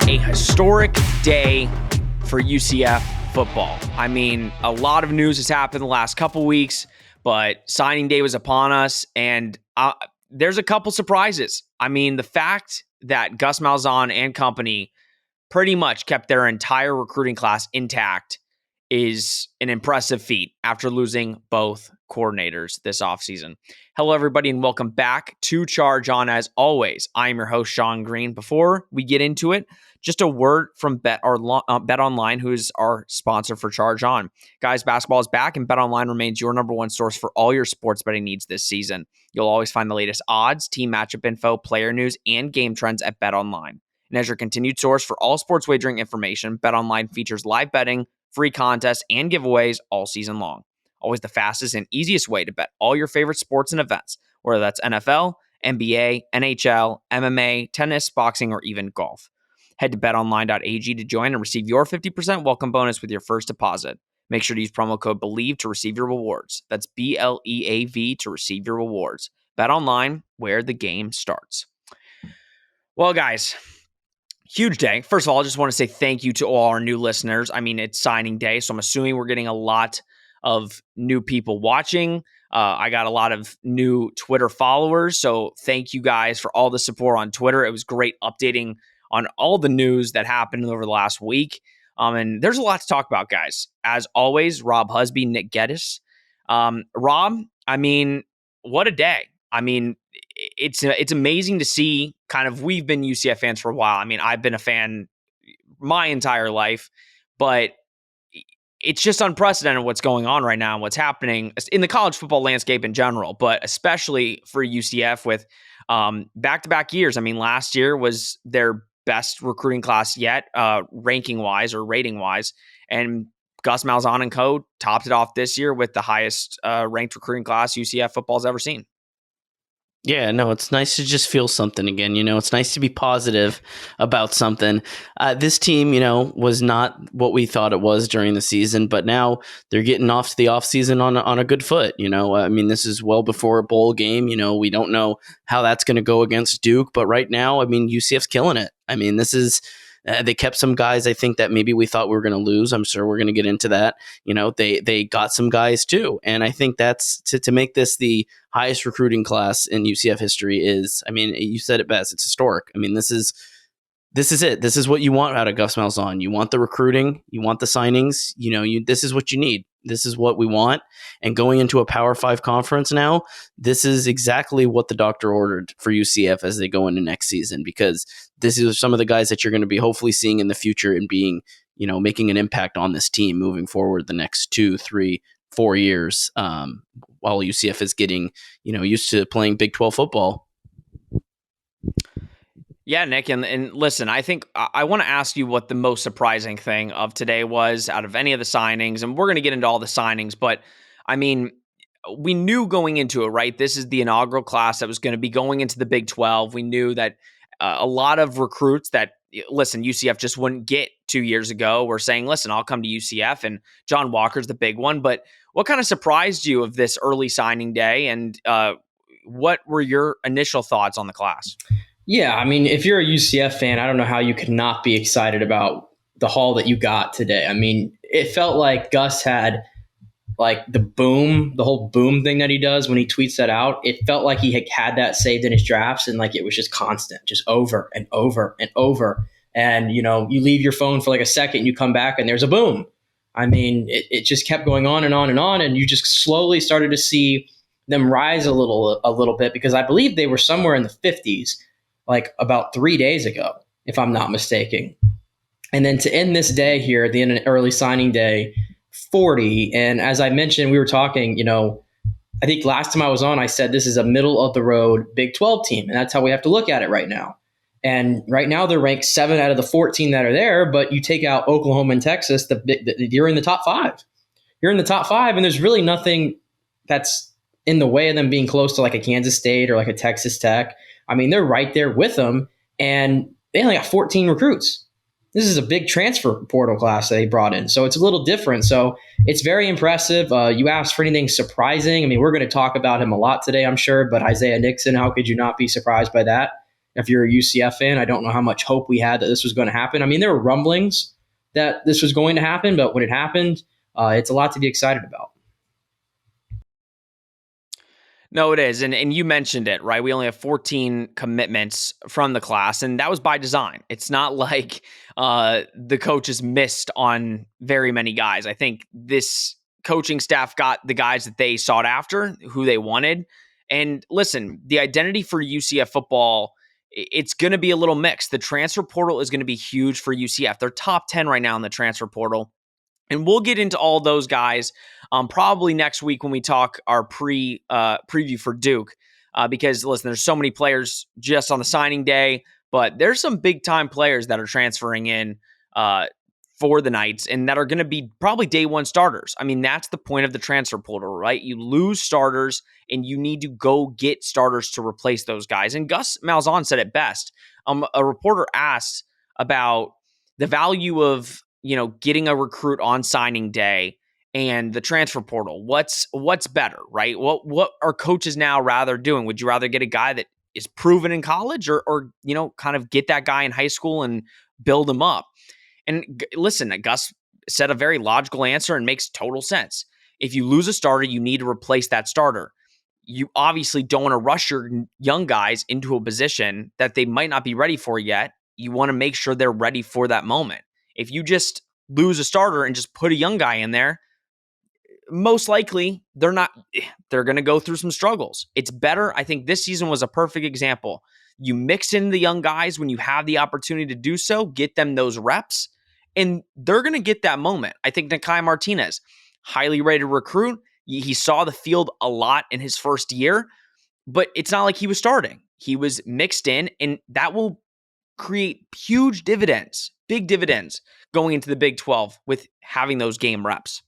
a historic day for UCF football. I mean, a lot of news has happened the last couple weeks, but signing day was upon us, and there's a couple surprises. I mean, the fact that Gus Malzahn and company pretty much kept their entire recruiting class intact is an impressive feat after losing both coordinators this offseason. Hello, everybody, and welcome back to Charge On. As always, I'm your host, Sean Green. Before we get into it, just a word from Bet Online, who is our sponsor for Charge On. Guys, basketball is back, and Bet Online remains your number one source for all your sports betting needs this season. You'll always find the latest odds, team matchup info, player news, and game trends at Bet Online. And as your continued source for all sports wagering information, Bet Online features live betting, free contests, and giveaways all season long. Always the fastest and easiest way to bet all your favorite sports and events, whether that's NFL, NBA, NHL, MMA, tennis, boxing, or even golf. Head to betonline.ag to join and receive your 50% welcome bonus with your first deposit. Make sure to use promo code BELIEVE to receive your rewards. That's BLEAV to receive your rewards. Bet Online, where the game starts. Well, guys, huge day. First of all, I just want to say thank you to all our new listeners. I mean, it's signing day, so I'm assuming we're getting a lot of new people watching. I got a lot of new Twitter followers, so thank you guys for all the support on Twitter. It was great updating on all the news that happened over the last week. And there's a lot to talk about, guys. As always, Rob Husby, Nick Geddes. Rob, I mean, what a day. I mean, it's amazing to see kind of, we've been UCF fans for a while. I mean, I've been a fan my entire life, but it's just unprecedented what's going on right now and what's happening in the college football landscape in general, but especially for UCF with back-to-back years. I mean, last year was their best recruiting class yet, ranking-wise or rating-wise, and Gus Malzahn and co. topped it off this year with the highest ranked recruiting class UCF football's ever seen. Yeah, no, it's nice to just feel something again. You know, it's nice to be positive about something. This team, you know, was not what we thought it was during the season, but now they're getting off to the offseason on a good foot. You know, I mean, this is well before a bowl game. You know, we don't know how that's going to go against Duke, but right now, I mean, UCF's killing it. I mean, this is... they kept some guys, I think, that maybe we thought we were going to lose. I'm sure we're going to get into that. You know, they got some guys too. And I think that's to make this the highest recruiting class in UCF history is, I mean, you said it best. It's historic. I mean, this is it. This is what you want out of Gus Malzahn. You want the recruiting. You want the signings. You know, this is what you need. This is what we want. And going into a Power 5 conference now, this is exactly what the doctor ordered for UCF as they go into next season, because this is some of the guys that you're going to be hopefully seeing in the future and being, you know, making an impact on this team moving forward the next 2, 3, 4 years, while UCF is getting, you know, used to playing Big 12 football. Yeah, Nick, and listen, I think I want to ask you what the most surprising thing of today was out of any of the signings, and we're going to get into all the signings, but I mean, we knew going into it, right? This is the inaugural class that was going to be going into the Big 12. We knew that a lot of recruits that, listen, UCF just wouldn't get 2 years ago were saying, listen, I'll come to UCF, and John Walker's the big one, but what kind of surprised you of this early signing day, and what were your initial thoughts on the class? Yeah, I mean, if you're a UCF fan, I don't know how you could not be excited about the haul that you got today. I mean, it felt like Gus had like the whole boom thing that he does when he tweets that out. It felt like he had that saved in his drafts, and like it was just constant, just over and over and over. And, you know, you leave your phone for like a second, you come back and there's a boom. I mean, it just kept going on and on and on. And you just slowly started to see them rise a little bit, because I believe they were somewhere in the 50s. Like about 3 days ago, if I'm not mistaken. And then to end this day here, at the end of early signing day, 40. And as I mentioned, we were talking, you know, I think last time I was on, I said this is a middle of the road Big 12 team. And that's how we have to look at it right now. And right now they're ranked 7 out of the 14 that are there. But you take out Oklahoma and Texas, you're in the top 5. You're in the top 5, and there's really nothing that's in the way of them being close to like a Kansas State or like a Texas Tech. I mean, they're right there with them, and they only got 14 recruits. This is a big transfer portal class that they brought in, so it's a little different. So it's very impressive. You asked for anything surprising. I mean, we're going to talk about him a lot today, I'm sure, but Isaiah Nixon, how could you not be surprised by that? if you're a UCF fan, I don't know how much hope we had that this was going to happen. I mean, there were rumblings that this was going to happen, but when it happened, it's a lot to be excited about. No, it is. And you mentioned it, right? We only have 14 commitments from the class, and that was by design. It's not like the coaches missed on very many guys. I think this coaching staff got the guys that they sought after, who they wanted. And listen, the identity for UCF football, it's going to be a little mixed. The transfer portal is going to be huge for UCF. They're top 10 right now in the transfer portal. And we'll get into all those guys probably next week when we talk our preview for Duke. Because, listen, there's so many players just on the signing day, but there's some big-time players that are transferring in for the Knights and that are going to be probably day one starters. I mean, that's the point of the transfer portal, right? You lose starters, and you need to go get starters to replace those guys. And Gus Malzahn said it best. A reporter asked about the value of getting a recruit on signing day and the transfer portal. What's better, right? What are coaches now rather doing? Would you rather get a guy that is proven in college or kind of get that guy in high school and build him up? And listen, Gus said a very logical answer and makes total sense. If you lose a starter, you need to replace that starter. You obviously don't want to rush your young guys into a position that they might not be ready for yet. You want to make sure they're ready for that moment. If you just lose a starter and just put a young guy in there, most likely they're going to go through some struggles. It's better. I think this season was a perfect example. You mix in the young guys when you have the opportunity to do so, get them those reps, and they're going to get that moment. I think Nakai Martinez, highly rated recruit. He saw the field a lot in his first year, but it's not like he was starting. He was mixed in, and that will create huge dividends, big dividends going into the Big 12 with having those game reps.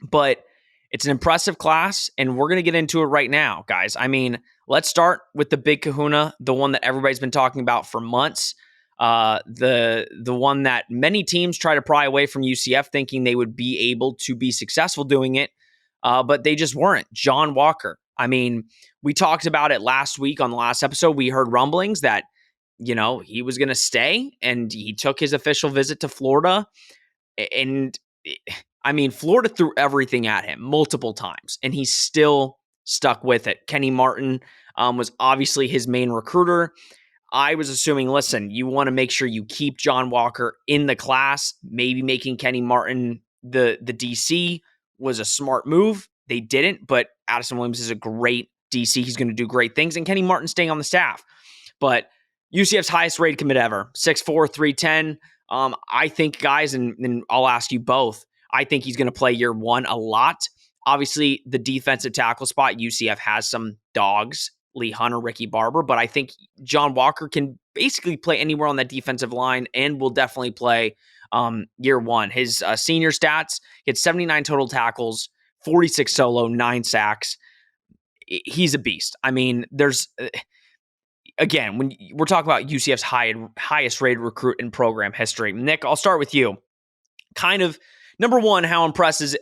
But it's an impressive class, and we're going to get into it right now, guys. I mean, let's start with the big kahuna, the one that everybody's been talking about for months, the one that many teams try to pry away from UCF, thinking they would be able to be successful doing it, but they just weren't. John Walker. I mean, we talked about it last week on the last episode. We heard rumblings that he was going to stay, and he took his official visit to Florida. And I mean, Florida threw everything at him multiple times, and he still stuck with it. Kenny Martin was obviously his main recruiter. I was assuming, listen, you want to make sure you keep John Walker in the class. Maybe making Kenny Martin the DC was a smart move. They didn't, but Addison Williams is a great DC. He's going to do great things, and Kenny Martin staying on the staff. But UCF's highest rated commit ever, 6'4", 310. I think, guys, and I'll ask you both, I think he's going to play year one a lot. Obviously, the defensive tackle spot, UCF has some dogs, Lee Hunter, Ricky Barber, but I think John Walker can basically play anywhere on that defensive line and will definitely play year one. His senior stats, he had 79 total tackles, 46 solo, 9 sacks. He's a beast. I mean, there's... Again, when we're talking about UCF's highest rated recruit in program history, Nick, I'll start with you. Kind of, number one, how impressive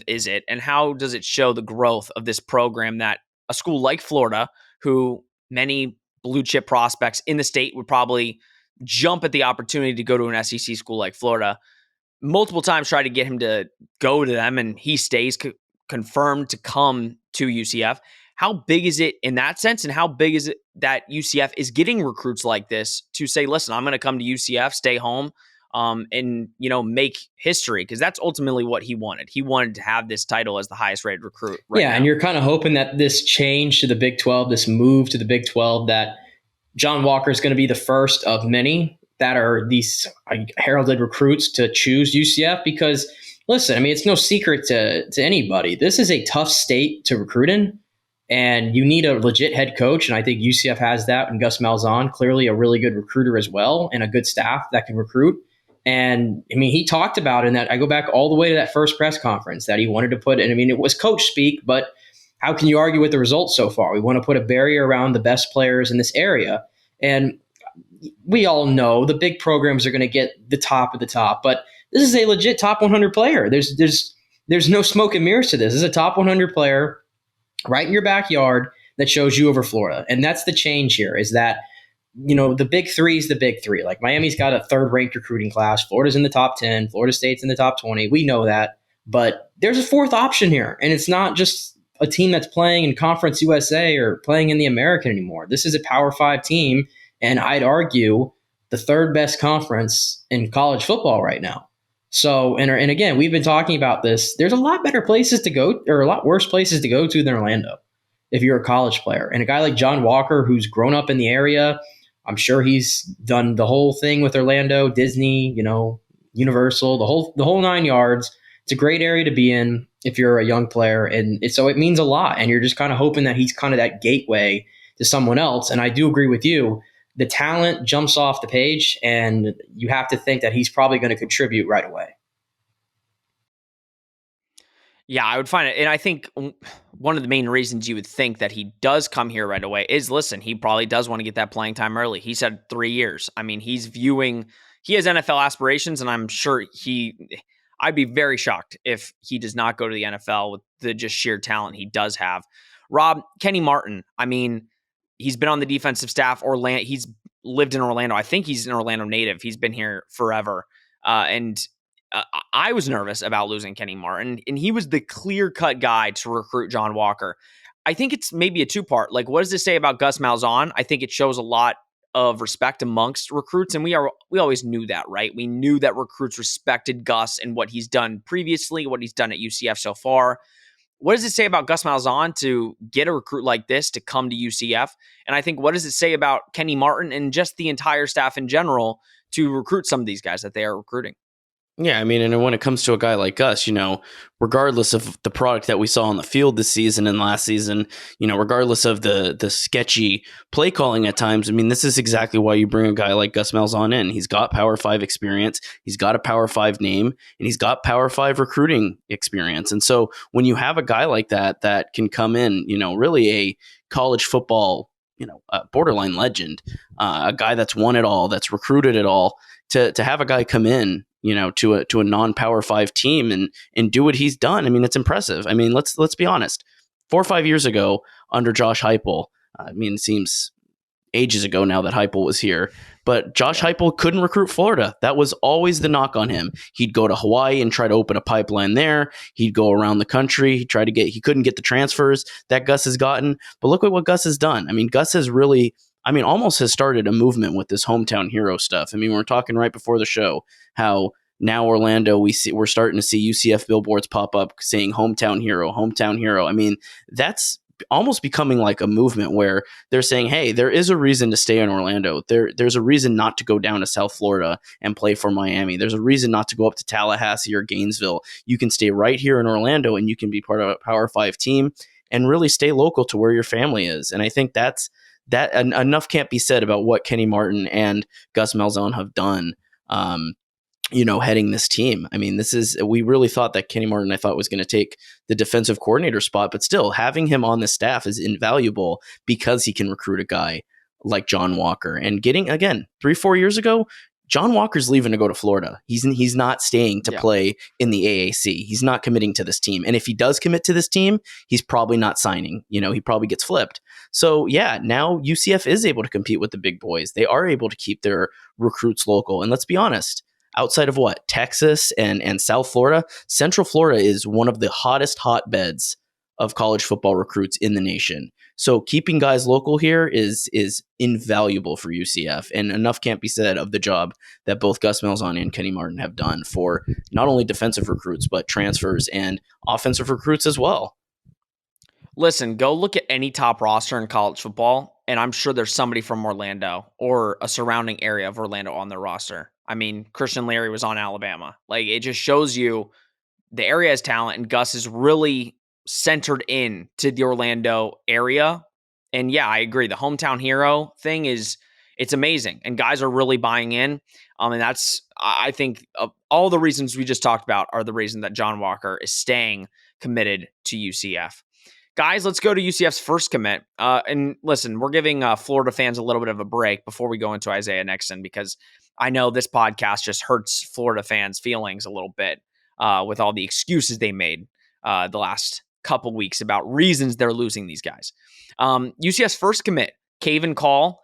is it, and how does it show the growth of this program that a school like Florida, who many blue chip prospects in the state would probably jump at the opportunity to go to an SEC school like Florida, multiple times try to get him to go to them, and he stays confirmed to come to UCF. How big is it in that sense, and how big is it that UCF is getting recruits like this to say, listen, I'm going to come to UCF, stay home, and make history? Because that's ultimately what he wanted. He wanted to have this title as the highest rated recruit right now. And you're kind of hoping that this change to the Big 12, this move to the Big 12, that John Walker is going to be the first of many that are these heralded recruits to choose UCF. Because, listen, I mean, it's no secret to anybody. This is a tough state to recruit in. And you need a legit head coach, and I think UCF has that. And Gus Malzahn, clearly a really good recruiter as well, and a good staff that can recruit. And I mean, he talked about in that, I go back all the way to that first press conference that he wanted to put in. I mean, it was coach speak, but how can you argue with the results so far? We want to put a barrier around the best players in this area. And we all know the big programs are going to get the top of the top, but this is a legit top 100 player. There's no smoke and mirrors to this. This is a top 100 player right in your backyard that shows you over Florida. And that's the change here, is that the big three is the big three. Like Miami's got a third ranked recruiting class. Florida's in the top 10. Florida State's in the top 20. We know that. But there's a fourth option here. And it's not just a team that's playing in Conference USA or playing in the American anymore. This is a Power 5 team. And I'd argue the third best conference in college football right now. So, and again, we've been talking about this. There's a lot better places to go, or a lot worse places to go to than Orlando if you're a college player. And a guy like John Walker, who's grown up in the area, I'm sure he's done the whole thing with Orlando, Disney, Universal, the whole 9 yards. It's a great area to be in if you're a young player, and so it means a lot. And you're just kind of hoping that he's kind of that gateway to someone else. And I do agree with you. The talent jumps off the page, and you have to think that he's probably going to contribute right away. Yeah, I would find it. And I think one of the main reasons you would think that he does come here right away is, listen, he probably does want to get that playing time early. He said 3 years. I mean, he has NFL aspirations, and I'm sure I'd be very shocked if he does not go to the NFL with the just sheer talent he does have. Rob, Kenny Martin, I mean, he's been on the defensive staff. He's lived in Orlando. I think he's an Orlando native. He's been here forever. And I was nervous about losing Kenny Martin, and he was the clear-cut guy to recruit John Walker. I think it's maybe a two-part. Like, what does this say about Gus Malzahn? I think it shows a lot of respect amongst recruits, and we always knew that, right? We knew that recruits respected Gus and what he's done previously, what he's done at UCF so far. What does it say about Gus Malzahn to get a recruit like this to come to UCF? And I think, what does it say about Kenny Martin and just the entire staff in general to recruit some of these guys that they are recruiting? Yeah, I mean, and when it comes to a guy like us, regardless of the product that we saw on the field this season and last season, regardless of the sketchy play calling at times, I mean, this is exactly why you bring a guy like Gus Malzahn in. He's got Power 5 experience, he's got a Power 5 name, and he's got Power 5 recruiting experience. And so when you have a guy like that can come in, really a college football, a borderline legend, a guy that's won it all, that's recruited it all, to have a guy come in, to a non-Power 5 team and do what he's done. I mean, it's impressive. I mean, let's be honest. 4 or 5 years ago, under Josh Heupel, it seems ages ago now that Heupel was here, but Josh Heupel couldn't recruit Florida. That was always the knock on him. He'd go to Hawaii and try to open a pipeline there. He'd go around the country. He couldn't get the transfers that Gus has gotten. But look at what Gus has done. I mean, Gus has really, almost has started a movement with this hometown hero stuff. I mean, we're talking right before the show how now Orlando, we're starting to see UCF billboards pop up saying hometown hero, hometown hero. I mean, that's almost becoming like a movement where they're saying, hey, there is a reason to stay in Orlando. There's a reason not to go down to South Florida and play for Miami. There's a reason not to go up to Tallahassee or Gainesville. You can stay right here in Orlando and you can be part of a Power 5 team and really stay local to where your family is. And I think that enough can't be said about what Kenny Martin and Gus Malzahn have done, heading this team. I mean, we really thought that Kenny Martin, I thought, was going to take the defensive coordinator spot, but still having him on the staff is invaluable because he can recruit a guy like John Walker. And getting, again, 3-4 years ago, John Walker's leaving to go to Florida. He's not staying to play in the AAC. He's not committing to this team. And if he does commit to this team, he's probably not signing. He probably gets flipped. So yeah, now UCF is able to compete with the big boys. They are able to keep their recruits local. And let's be honest, outside of Texas and South Florida, Central Florida is one of the hottest hotbeds of college football recruits in the nation. So keeping guys local here is invaluable for UCF, and enough can't be said of the job that both Gus Malzahn and Kenny Martin have done for not only defensive recruits, but transfers and offensive recruits as well. Listen, go look at any top roster in college football, and I'm sure there's somebody from Orlando or a surrounding area of Orlando on their roster. I mean, Christian Leary was on Alabama. Like, it just shows you the area has talent, and Gus is really centered in to the Orlando area. And yeah, I agree. The hometown hero thing it's amazing, and guys are really buying in. And that's, I think, all the reasons we just talked about are the reason that John Walker is staying committed to UCF. Guys, let's go to UCF's first commit. And listen, we're giving Florida fans a little bit of a break before we go into Isaiah Nixon, because I know this podcast just hurts Florida fans' feelings a little bit with all the excuses they made the last couple weeks about reasons they're losing these guys. UCF's first commit, Caven Call.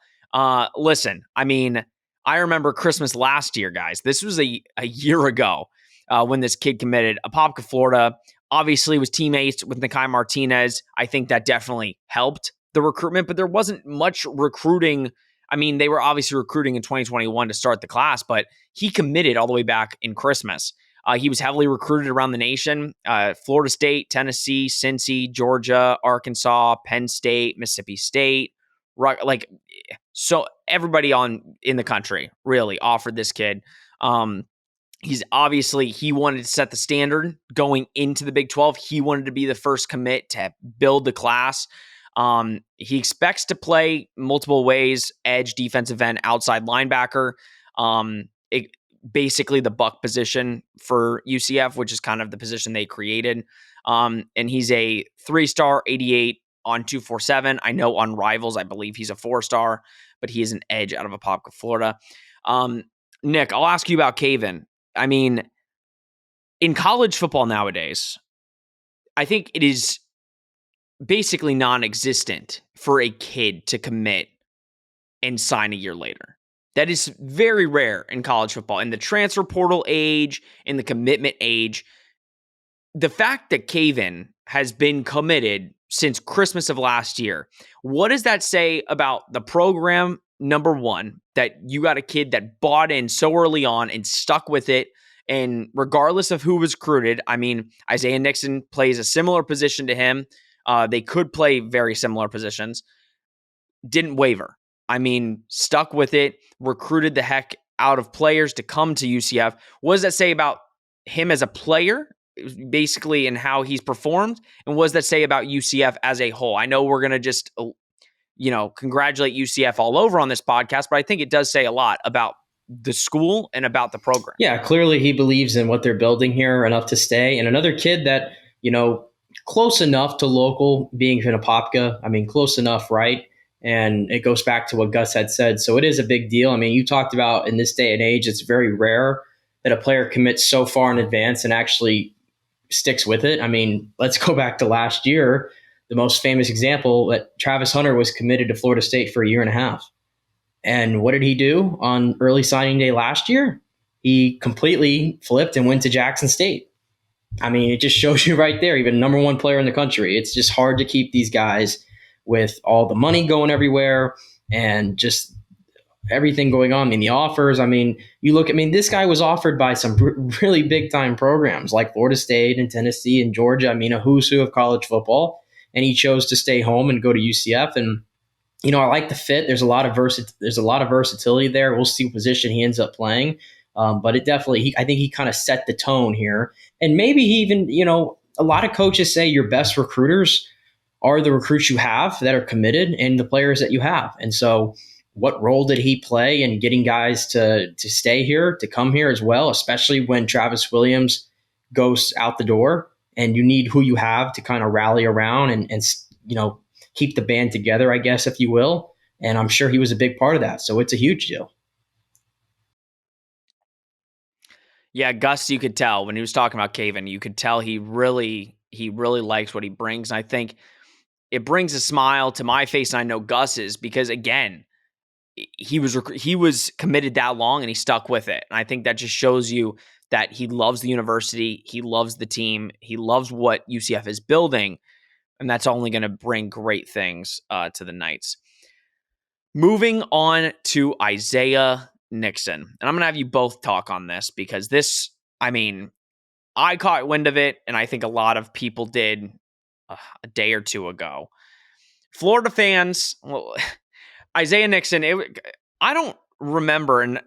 Listen, I mean, I remember Christmas last year, guys. This was a year ago when this kid committed. Apopka, Florida, obviously was teammates with Nakai Martinez. I think that definitely helped the recruitment, but there wasn't much recruiting. I mean, they were obviously recruiting in 2021 to start the class, but he committed all the way back in Christmas. He was heavily recruited around the nation. Florida State, Tennessee, Cincy, Georgia, Arkansas, Penn State, Mississippi State. Like, so everybody in the country really offered this kid. He wanted to set the standard going into the Big 12. He wanted to be the first commit to build the class. He expects to play multiple ways: edge, defensive end, outside linebacker. Basically the buck position for UCF, which is kind of the position they created. And he's a 3-star 88 on 247. I know on Rivals, I believe he's a 4-star, but he is an edge out of Apopka, Florida. Nick, I'll ask you about Caven. I mean, in college football nowadays, I think it is basically non-existent for a kid to commit and sign a year later. That is very rare in college football. In the transfer portal age, in the commitment age, the fact that Caven has been committed since Christmas of last year, what does that say about the program? Number one, that you got a kid that bought in so early on and stuck with it. And regardless of who was recruited, I mean, Isaiah Nixon plays a similar position to him. They could play very similar positions. Didn't waver. I mean, stuck with it, recruited the heck out of players to come to UCF. What does that say about him as a player, basically, and how he's performed? And what does that say about UCF as a whole? I know we're going to just, congratulate UCF all over on this podcast, but I think it does say a lot about the school and about the program. Yeah, clearly he believes in what they're building here enough to stay. And another kid that, close enough to local, being in Apopka. I mean, close enough, right? And it goes back to what Gus had said. So it is a big deal. I mean, you talked about in this day and age, it's very rare that a player commits so far in advance and actually sticks with it. I mean, let's go back to last year. The most famous example, that Travis Hunter was committed to Florida State for a year and a half. And what did he do on early signing day last year? He completely flipped and went to Jackson State. I mean, it just shows you right there, even number one player in the country. It's just hard to keep these guys with all the money going everywhere and just everything going on. I mean, the offers, this guy was offered by some really big time programs like Florida State and Tennessee and Georgia. I mean, a who's who of college football. And he chose to stay home and go to UCF. And, I like the fit. There's a lot of versatility there. We'll see what position he ends up playing. But it definitely, I think he kind of set the tone here. And maybe he even, a lot of coaches say your best recruiters are the recruits you have that are committed and the players that you have. And so what role did he play in getting guys to stay here, to come here as well, especially when Travis Williams goes out the door and you need who you have to kind of rally around and keep the band together, I guess, if you will. And I'm sure he was a big part of that. So it's a huge deal. Yeah, Gus, you could tell when he was talking about Caven, you could tell he really likes what he brings. And I think it brings a smile to my face, and I know Gus's, because again, he was committed that long and he stuck with it. And I think that just shows you that he loves the university, he loves the team, he loves what UCF is building, and that's only going to bring great things to the Knights. Moving on to Isaiah Nixon. And I'm going to have you both talk on this because this, I caught wind of it, and I think a lot of people did a day or two ago. Florida fans, Isaiah Nixon, I don't remember, and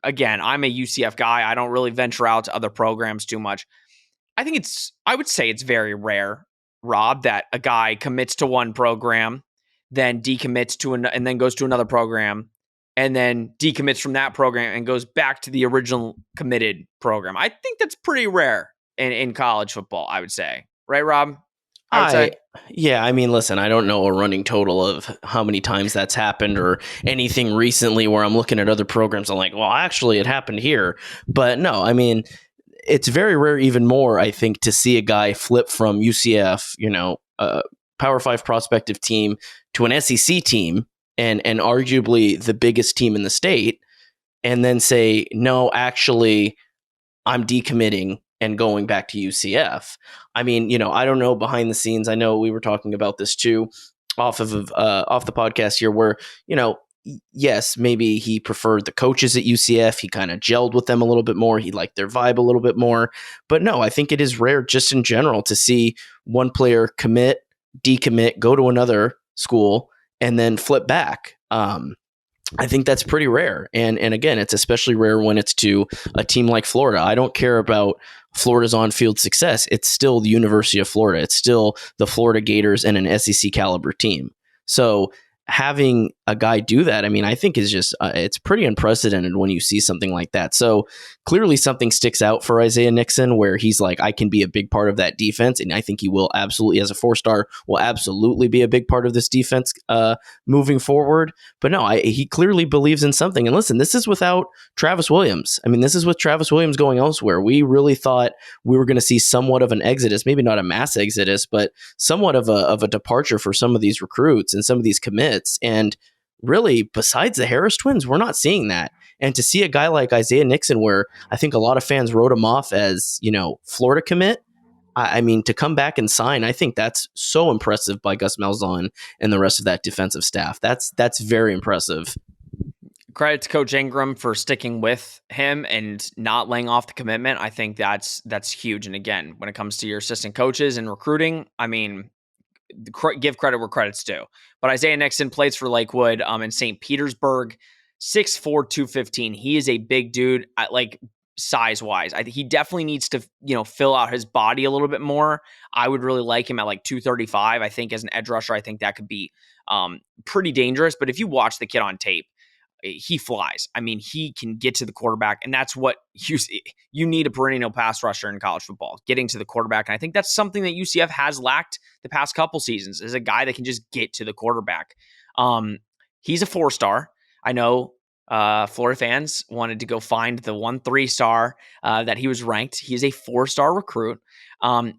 again, I'm a UCF guy. I don't really venture out to other programs too much. I would say it's very rare, Rob, that a guy commits to one program, then decommits to and then goes to another program, and then decommits from that program and goes back to the original committed program. I think that's pretty rare in college football, I would say. Right, Rob? Listen, I don't know a running total of how many times that's happened or anything recently where I'm looking at other programs. I'm like, well, actually it happened here. But no, it's very rare, even more, I think, to see a guy flip from UCF, a Power 5 prospective team to an SEC team and arguably the biggest team in the state, and then say, no, actually, I'm decommitting and going back to UCF. I mean, I don't know behind the scenes. I know we were talking about this too off the podcast here, where yes, maybe he preferred the coaches at UCF. He kind of gelled with them a little bit more. He liked their vibe a little bit more. But no, I think it is rare just in general to see one player commit, decommit, go to another school, and then flip back. I think that's pretty rare. And again, it's especially rare when it's to a team like Florida. I don't care about Florida's on-field success. It's still the University of Florida. It's still the Florida Gators and an SEC caliber team. So having a guy do that, I mean, I think is just, it's pretty unprecedented when you see something like that. So clearly something sticks out for Isaiah Nixon where he's like, I can be a big part of that defense. And I think he will absolutely, as a 4-star, will absolutely be a big part of this defense moving forward. But no, he clearly believes in something. And listen, this is without Travis Williams. I mean, this is with Travis Williams going elsewhere. We really thought we were going to see somewhat of an exodus, maybe not a mass exodus, but somewhat of a departure for some of these recruits and some of these commits. And really, besides the Harris twins, we're not seeing that. And to see a guy like Isaiah Nixon, where I think a lot of fans wrote him off as, Florida commit, I mean, to come back and sign, I think that's so impressive by Gus Malzahn and the rest of that defensive staff. That's very impressive. Credit to Coach Ingram for sticking with him and not laying off the commitment. I think that's huge. And again, when it comes to your assistant coaches and recruiting, I mean, give credit where credit's due. But Isaiah Nixon plays for Lakewood in St. Petersburg, 6'4", 215. He is a big dude, size-wise. I think he definitely needs to, fill out his body a little bit more. I would really like him at 235. I think as an edge rusher, I think that could be pretty dangerous. But if you watch the kid on tape, he flies. I mean, he can get to the quarterback, and that's what you need a perennial pass rusher in college football, getting to the quarterback. And I think that's something that UCF has lacked the past couple seasons, is a guy that can just get to the quarterback. He's a 4-star. I know Florida fans wanted to go find the 3-star that he was ranked. He is a 4-star recruit.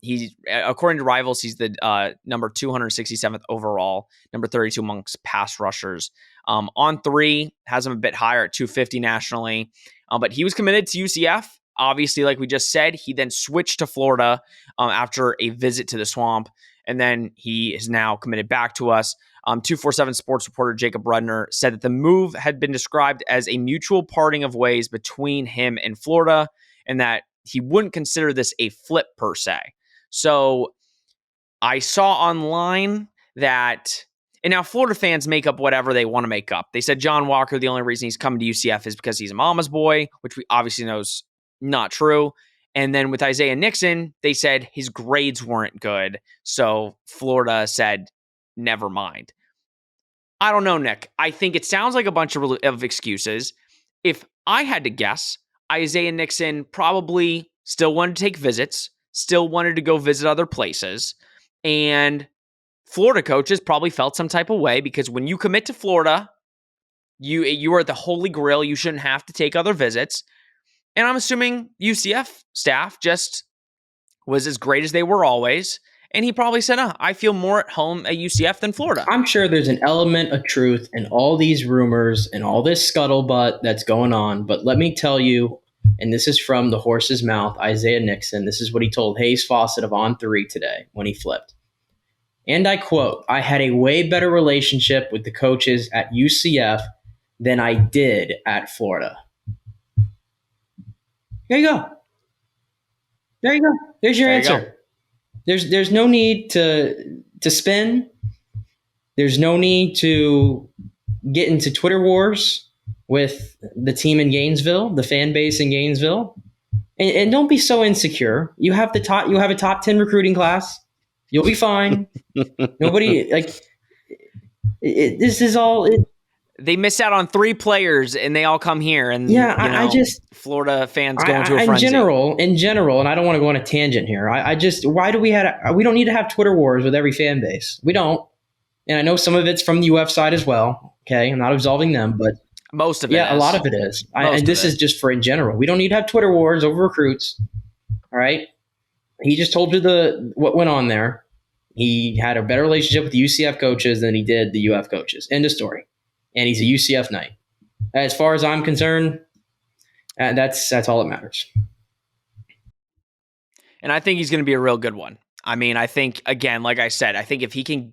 He's, according to Rivals, he's the number 267th overall, number 32 amongst pass rushers. On 3, has him a bit higher at 250 nationally. But he was committed to UCF. Obviously, like we just said, he then switched to Florida after a visit to the Swamp. And then he is now committed back to us. 247 Sports reporter Jacob Rudner said that the move had been described as a mutual parting of ways between him and Florida, and that he wouldn't consider this a flip per se. So I saw online that, and now Florida fans make up whatever they want to make up. They said John Walker, the only reason he's coming to UCF is because he's a mama's boy, which we obviously know is not true. And then with Isaiah Nixon, they said his grades weren't good. So Florida said, never mind. I don't know, Nick. I think it sounds like a bunch of excuses. If I had to guess, Isaiah Nixon probably still wanted to take visits, still wanted to go visit other places. And Florida coaches probably felt some type of way, because when you commit to Florida, you are at the holy grail. You shouldn't have to take other visits. And I'm assuming UCF staff just was as great as they were always. And he probably said, I feel more at home at UCF than Florida. I'm sure there's an element of truth in all these rumors and all this scuttlebutt that's going on. But let me tell you, and this is from the horse's mouth, Isaiah Nixon. This is what he told Hayes Fawcett of On 3 today when he flipped. And I quote, "I had a way better relationship with the coaches at UCF than I did at Florida." There you go. There you go. There's your answer. There's no need to spin. There's no need to get into Twitter wars with the team in Gainesville, the fan base in Gainesville. And don't be so insecure. You have a top 10 recruiting class. You'll be fine. Nobody this is all. They miss out on 3 players, and they all come here. And I just Florida fans go into a frenzy. In general, and I don't want to go on a tangent here. Why do we don't need to have Twitter wars with every fan base. We don't. And I know some of it's from the UF side as well. Okay, I'm not absolving them, but most of it. Yeah, a lot of it is. And this is just for in general. We don't need to have Twitter wars over recruits. All right. He just told you what went on there. He had a better relationship with the UCF coaches than he did the UF coaches. End of story. and he's a UCF Knight. As far as I'm concerned, that's all that matters. And I think he's going to be a real good one. I mean, I think, again, like I said, I think if he can,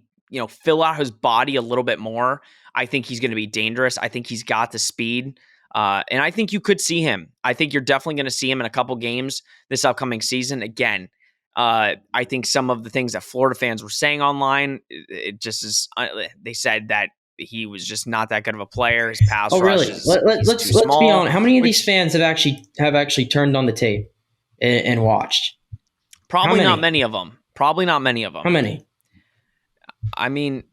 fill out his body a little bit more, I think he's going to be dangerous. I think he's got the speed. And I think you could see him. I think you're definitely going to see him in a couple games this upcoming season. Again, I think some of the things that Florida fans were saying online, it just is, they said that he was just not that good of a player. His pass rush really? is Let's too small. be honest. How many of these fans have actually turned on the tape and watched? Probably not many of them. How many? I mean,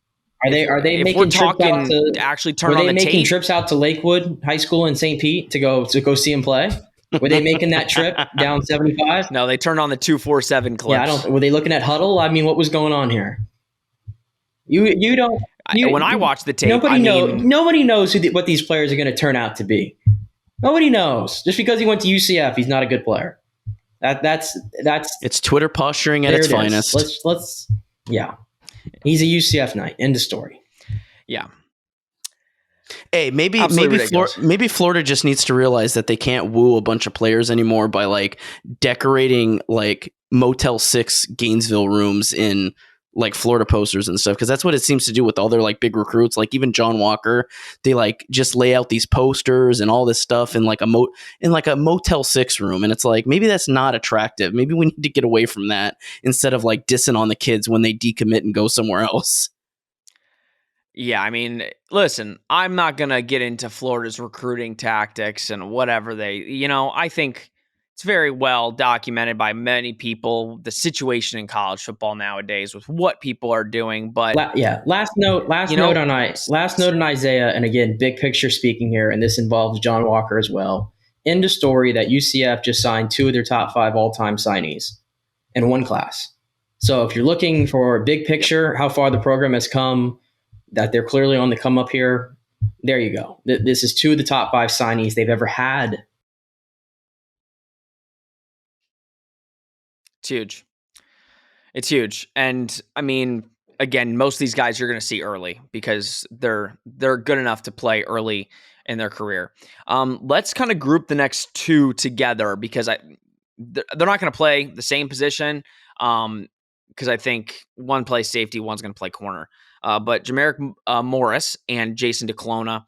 are they making trips out to actually turn on the tape? Were they making trips out to Lakewood High School in St. Pete to go see him play? Were they making that trip down 75? No, they turned on the 247 clips. Yeah, were they looking at Huddle? I mean, what was going on here? You don't. When I watch the tape, nobody knows what these players are going to turn out to be. Nobody knows. Just because he went to UCF, he's not a good player. That's it's Twitter posturing at its finest. Let's he's a UCF Knight. End of story. Yeah. Hey, maybe Florida just needs to realize that they can't woo a bunch of players anymore by like decorating like Motel 6 Gainesville rooms in like Florida posters and stuff, because that's what it seems to do with all their like big recruits. Like even John Walker, they like just lay out these posters and all this stuff in like a Motel 6 room, and it's like maybe that's not attractive. Maybe we need to get away from that instead of like dissing on the kids when they decommit and go somewhere else. Yeah, I mean, listen, I'm not going to get into Florida's recruiting tactics and whatever I think it's very well documented by many people, the situation in college football nowadays with what people are doing. But last note on Isaiah, and again, big picture speaking here, and this involves John Walker as well. End of story that UCF just signed 2 of their top 5 all-time signees in one class. So if you're looking for a big picture, how far the program has come, that they're clearly on the come up here, there you go. This is 2 of the top 5 signees they've ever had. It's huge. And I mean, again, most of these guys you're going to see early because they're good enough to play early in their career. Let's kind of group the next 2 together because they're not going to play the same position because I think one plays safety, one's going to play corner. But Jamaric Morris and Jason DeClona,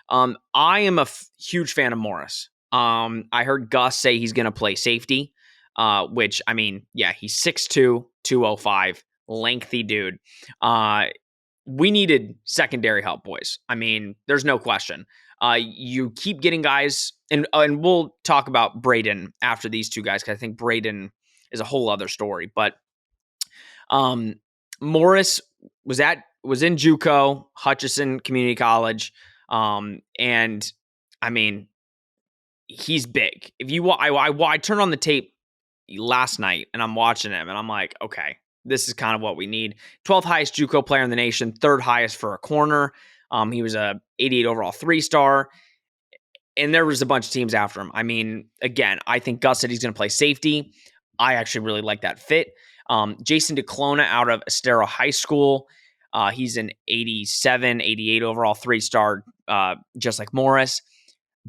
I am a huge fan of Morris. I heard Gus say he's going to play safety. Which, I mean, yeah, he's 6'2", 205, lengthy dude. We needed secondary help, boys. I mean, there's no question. You keep getting guys, and we'll talk about Braden after these 2 guys, because I think Braden is a whole other story. But Morris was in JUCO, Hutchinson Community College, and I mean, he's big. If you, I turned on the tape last night and I'm watching him and I'm like, okay, this is kind of what we need. 12th highest JUCO player in the nation, 3rd highest for a corner. He was a 88 overall 3-star, and there was a bunch of teams after him. I mean, again, I think Gus said he's going to play safety. I actually really like that fit. Jason DeClona out of Estero High School. He's an 87, 88 overall 3-star, just like Morris,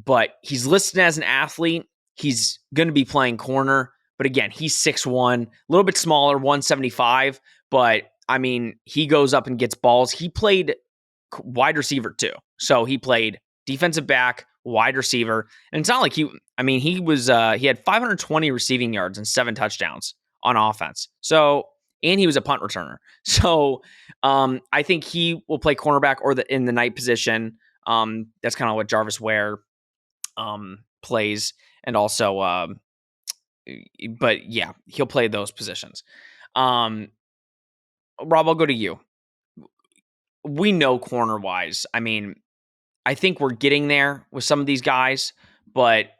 but he's listed as an athlete. He's going to be playing corner. But again, he's 6'1", a little bit smaller, 175. But, I mean, he goes up and gets balls. He played wide receiver, too. So he played defensive back, wide receiver. And it's not like he had 520 receiving yards and 7 touchdowns on offense. So, and he was a punt returner. So I think he will play cornerback or in the night position. That's kind of what Jarvis Ware plays. And also, but yeah, he'll play those positions. Rob, I'll go to you. We know corner wise. I mean, I think we're getting there with some of these guys, but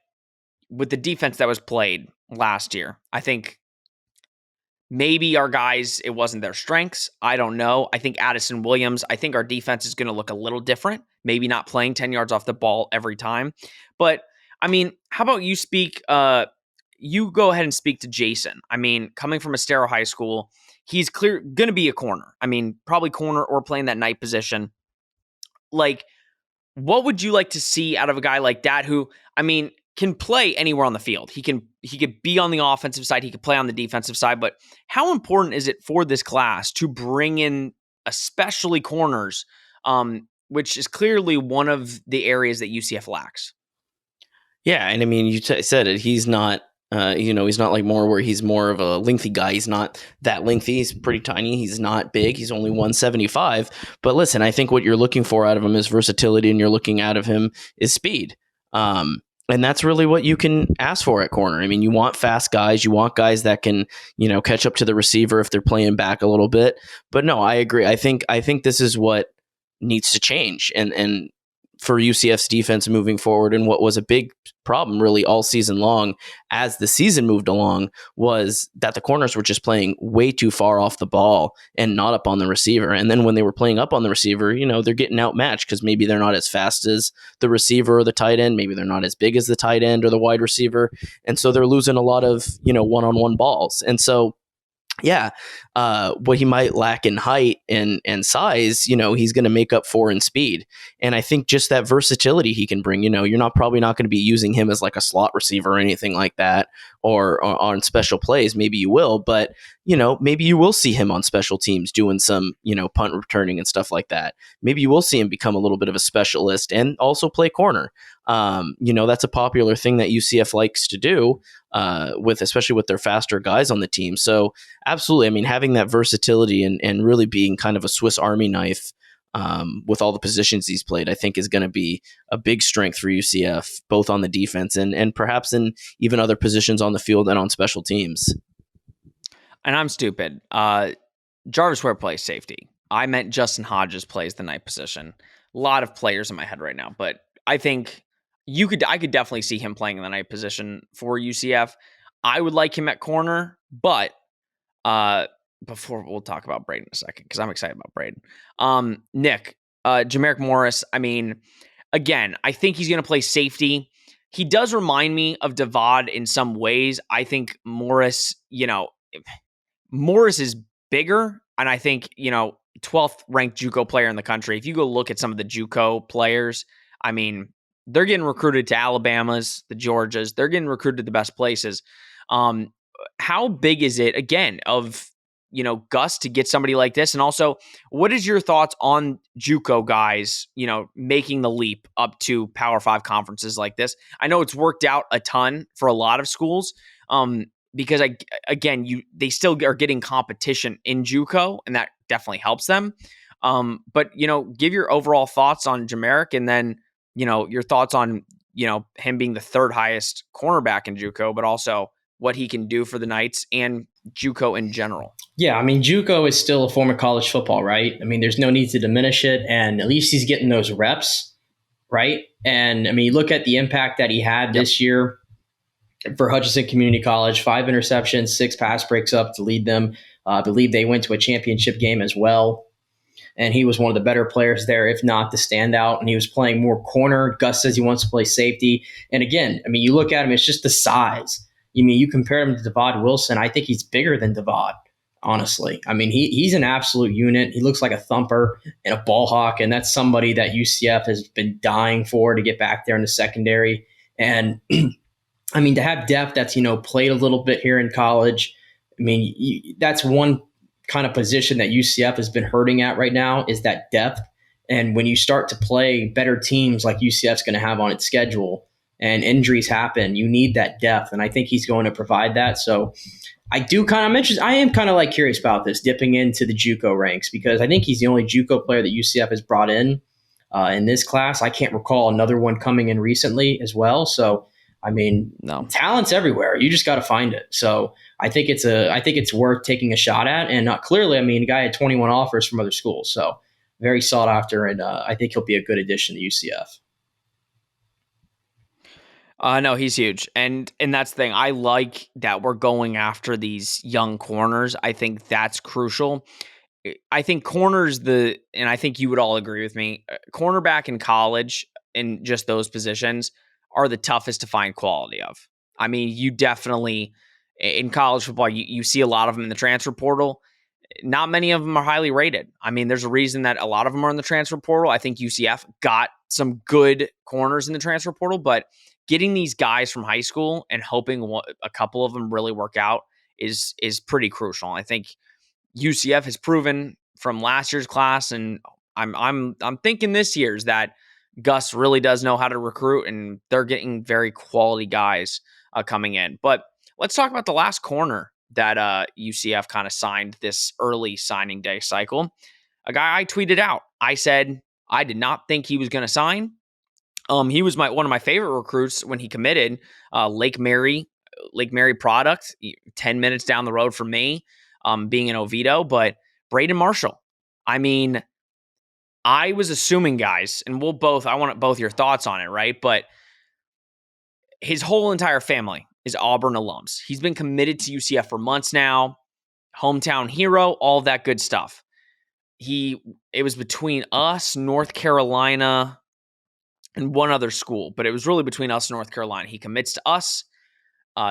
with the defense that was played last year, I think maybe our guys, it wasn't their strengths. I don't know. I think Addison Williams, I think our defense is going to look a little different. Maybe not playing 10 yards off the ball every time. But, I mean, how about you speak you go ahead and speak to Jason. I mean, coming from Estero High School, he's going to be a corner. I mean, probably corner or playing that night position. Like, what would you like to see out of a guy like that who, I mean, can play anywhere on the field? He could be on the offensive side, he could play on the defensive side, but how important is it for this class to bring in especially corners, which is clearly one of the areas that UCF lacks? Yeah, and I mean, you said it. He's not, he's not like more where he's more of a lengthy guy. He's not that lengthy. He's pretty tiny. He's not big. He's only 175. But listen, I think what you're looking for out of him is versatility, and you're looking out of him is speed. And that's really what you can ask for at corner. I mean, you want fast guys. You want guys that can, catch up to the receiver if they're playing back a little bit. But no, I agree. I think this is what needs to change. And for UCF's defense moving forward, and what was a big problem really all season long as the season moved along was that the corners were just playing way too far off the ball and not up on the receiver. And then when they were playing up on the receiver, they're getting outmatched because maybe they're not as fast as the receiver or the tight end. Maybe they're not as big as the tight end or the wide receiver. And so they're losing a lot of, one-on-one balls. And so yeah, what he might lack in height and size, he's going to make up for in speed. And I think just that versatility he can bring, you're probably not going to be using him as like a slot receiver or anything like that, or on special plays. Maybe you will, but maybe you will see him on special teams doing some, punt returning and stuff like that. Maybe you will see him become a little bit of a specialist and also play corner. That's a popular thing that UCF likes to do, especially with their faster guys on the team. So absolutely, I mean, having that versatility and really being kind of a Swiss Army knife with all the positions he's played, I think is going to be a big strength for UCF, both on the defense and perhaps in even other positions on the field and on special teams. And I'm stupid. Jarvis Ware plays safety. I meant Justin Hodges plays the night position. A lot of players in my head right now, but I think I could definitely see him playing in the night position for UCF. I would like him at corner, but before we'll talk about Braden in a second, because I'm excited about Braden. Nick, Jamerick Morris, I mean, again, I think he's going to play safety. He does remind me of Devad in some ways. I think Morris is bigger, and I think, 12th ranked JUCO player in the country. If you go look at some of the JUCO players, I mean, they're getting recruited to Alabamas, the Georgias. They're getting recruited to the best places. How big is it, again, of, Gus to get somebody like this? And also, what is your thoughts on JUCO guys, making the leap up to Power 5 conferences like this? I know it's worked out a ton for a lot of schools because, they still are getting competition in JUCO, and that definitely helps them. But, give your overall thoughts on Jamerick, and then, your thoughts on, him being the third highest cornerback in JUCO, but also what he can do for the Knights and JUCO in general. Yeah, I mean, JUCO is still a form of college football, right? I mean, there's no need to diminish it, and at least he's getting those reps, right? And I mean, you look at the impact that he had this year for Hutchinson Community College: 5 interceptions, 6 pass breaks up to lead them. I believe they went to a championship game as well. And he was one of the better players there, if not the standout. And he was playing more corner. Gus says he wants to play safety. And again, I mean, you look at him, it's just the size. I mean, you compare him to Devad Wilson, I think he's bigger than Devad, honestly. I mean, he's an absolute unit. He looks like a thumper and a ball hawk. And that's somebody that UCF has been dying for to get back there in the secondary. And I mean, to have depth that's, played a little bit here in college, I mean, that's one kind of position that UCF has been hurting at right now, is that depth. And when you start to play better teams like UCF's going to have on its schedule and injuries happen, you need that depth. And I think he's going to provide that. So I am kind of like curious about this, dipping into the JUCO ranks, because I think he's the only JUCO player that UCF has brought in this class. I can't recall another one coming in recently as well. So, I mean, no. Talent's everywhere. You just got to find it. So I think it's worth taking a shot at. And clearly, I mean, the guy had 21 offers from other schools. So very sought after. And I think he'll be a good addition to UCF. No, he's huge. And that's the thing. I like that we're going after these young corners. I think that's crucial. I think corners, and I think you would all agree with me, cornerback in college in just those positions are the toughest to find quality of. I mean, you definitely, in college football, you see a lot of them in the transfer portal. Not many of them are highly rated. I mean, there's a reason that a lot of them are in the transfer portal. I think UCF got some good corners in the transfer portal, but getting these guys from high school and hoping a couple of them really work out is pretty crucial. I think UCF has proven from last year's class, and I'm thinking this year's that Gus really does know how to recruit, and they're getting very quality guys coming in. But let's talk about the last corner that UCF kind of signed this early signing day cycle. A guy I tweeted out. I said I did not think he was going to sign. He was one of my favorite recruits when he committed. Lake Mary product, 10 minutes down the road from me, being in Oviedo. But Braden Marshall, I mean, I was assuming, guys, and I want both your thoughts on it, right? But his whole entire family is Auburn alums. He's been committed to UCF for months now. Hometown hero, all that good stuff. It was between us, North Carolina, and one other school, but it was really between us and North Carolina. He commits to us.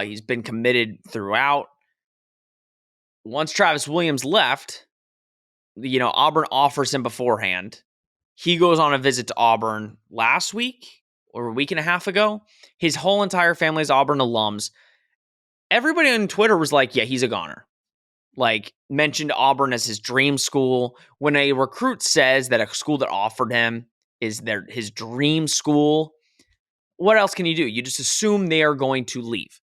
He's been committed throughout. Once Travis Williams left, Auburn offers him beforehand. He goes on a visit to Auburn last week or a week and a half ago. His whole entire family is Auburn alums. Everybody on Twitter was like, yeah, he's a goner. Like, mentioned Auburn as his dream school. When a recruit says that a school that offered him is his dream school, what else can you do? You just assume they are going to leave.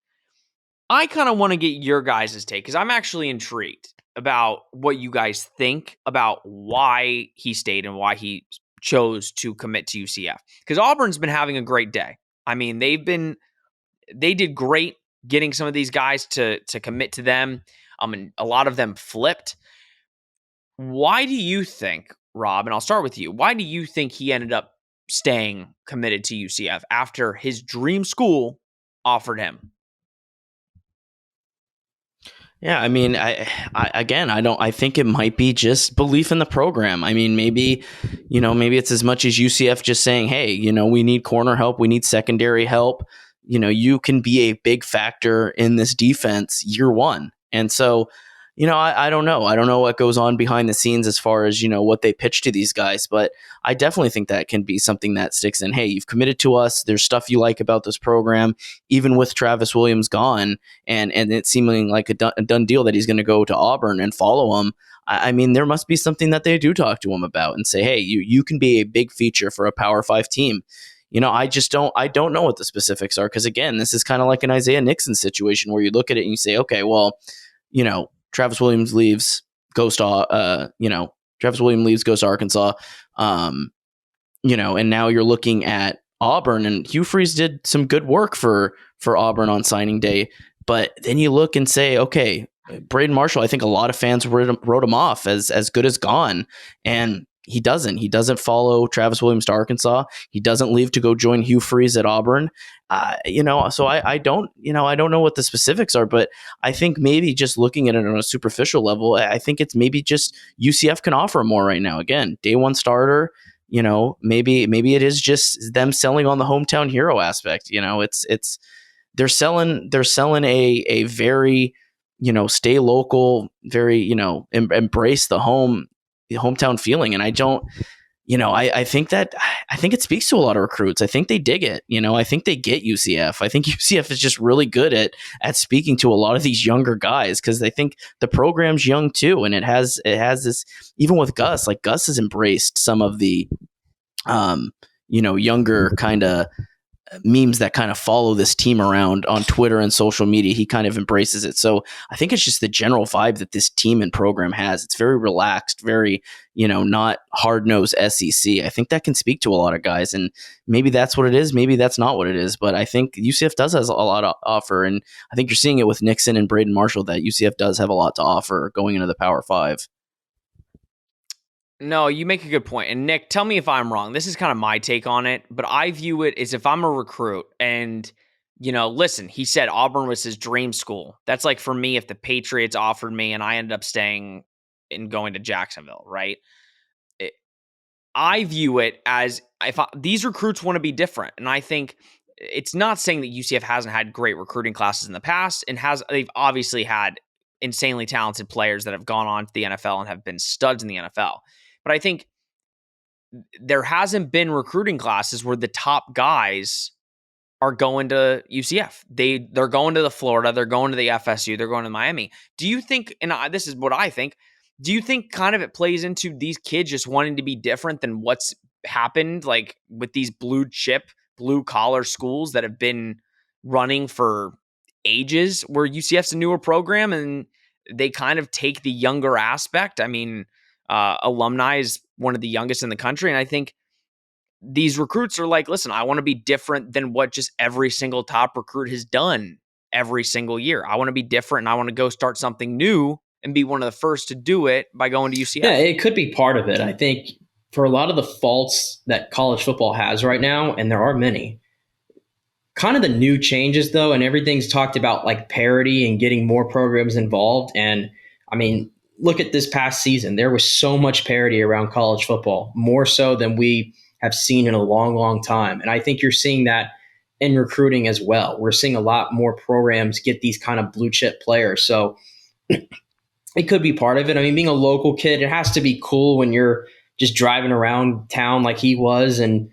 I kind of want to get your guys' take because I'm actually intrigued about what you guys think about why he stayed and why he chose to commit to UCF. Because Auburn's been having a great day. I mean, they did great getting some of these guys to commit to them. And a lot of them flipped. Why do you think, Rob, and I'll start with you, why do you think he ended up staying committed to UCF after his dream school offered him? Yeah, I mean, I think it might be just belief in the program. I mean, maybe it's as much as UCF just saying, hey, we need corner help, we need secondary help. You can be a big factor in this defense year one. And so, I don't know. I don't know what goes on behind the scenes as far as, what they pitch to these guys. But I definitely think that can be something that sticks in. Hey, you've committed to us. There's stuff you like about this program, even with Travis Williams gone and it seeming like a done deal that he's going to go to Auburn and follow him. I mean, there must be something that they do talk to him about and say, hey, you can be a big feature for a Power 5 team. I don't know what the specifics are. Because again, this is kind of like an Isaiah Nixon situation where you look at it and you say, okay, well, Travis Williams leaves, goes to Arkansas, and now you're looking at Auburn, and Hugh Freeze did some good work for Auburn on signing day, but then you look and say, okay, Braden Marshall, I think a lot of fans wrote him off as good as gone, and he doesn't follow Travis Williams to Arkansas. He doesn't leave to go join Hugh Freeze at Auburn. So I don't know what the specifics are, but I think maybe just looking at it on a superficial level, I think it's maybe just UCF can offer more right now. Again, day one starter, maybe it is just them selling on the hometown hero aspect. They're selling a very, stay local, very, embrace the hometown feeling. And I think it speaks to a lot of recruits. I think they dig it. I think they get UCF. I think UCF is just really good at speaking to a lot of these younger guys because they think the program's young too. And it has this, even with Gus, like Gus has embraced some of the, younger kind of memes that kind of follow this team around on Twitter and social media. He kind of embraces it. So I think it's just the general vibe that this team and program has. It's very relaxed, very, not hard-nosed SEC. I think that can speak to a lot of guys, and maybe that's what it is. Maybe that's not what it is, but I think UCF does has a lot to offer, and I think you're seeing it with Nixon and Braden Marshall that UCF does have a lot to offer going into the Power 5. No, you make a good point. And Nick, tell me if I'm wrong. This is kind of my take on it, but I view it as if I'm a recruit and, listen, he said Auburn was his dream school. That's like for me, if the Patriots offered me and I ended up staying and going to Jacksonville, right? I view it as these recruits want to be different. And I think it's not saying that UCF hasn't had great recruiting classes in the past and they've obviously had insanely talented players that have gone on to the NFL and have been studs in the NFL. But I think there hasn't been recruiting classes where the top guys are going to UCF. They're going to the Florida, they're going to the FSU, they're going to Miami. Do you think, and this is what I think, do you think kind of it plays into these kids just wanting to be different than what's happened like with these blue chip, blue collar schools that have been running for ages, where UCF's a newer program and they kind of take the younger aspect? I mean, alumni is one of the youngest in the country. And I think these recruits are like, listen, I want to be different than what just every single top recruit has done every single year. I want to be different and I want to go start something new and be one of the first to do it by going to UCF. Yeah, it could be part of it. I think for a lot of the faults that college football has right now, and there are many, kind of the new changes though, and everything's talked about like parity and getting more programs involved. And I mean, look at this past season. There was so much parity around college football, more so than we have seen in a long, long time. And I think you're seeing that in recruiting as well. We're seeing a lot more programs get these kind of blue chip players. So it could be part of it. I mean, being a local kid, it has to be cool when you're just driving around town like he was, and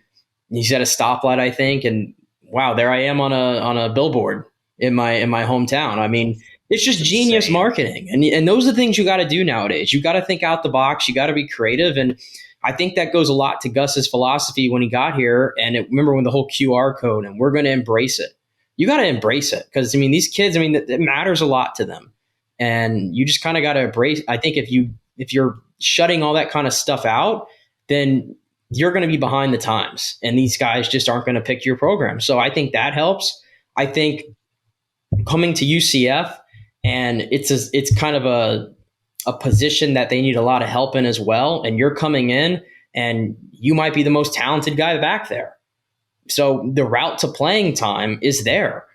he's at a stoplight, I think, and wow, there I am on a billboard in my hometown. I mean, it's just genius marketing, and those are the things you got to do nowadays. You got to think out the box. You got to be creative, and I think that goes a lot to Gus's philosophy when he got here. And remember when the whole QR code, and we're going to embrace it. You got to embrace it because I mean, these kids, I mean, it matters a lot to them. And you just kind of got to embrace. I think if you're shutting all that kind of stuff out, then you're going to be behind the times, and these guys just aren't going to pick your program. So I think that helps. I think coming to UCF, and it's kind of a position that they need a lot of help in as well. And you're coming in, and you might be the most talented guy back there. So the route to playing time is there,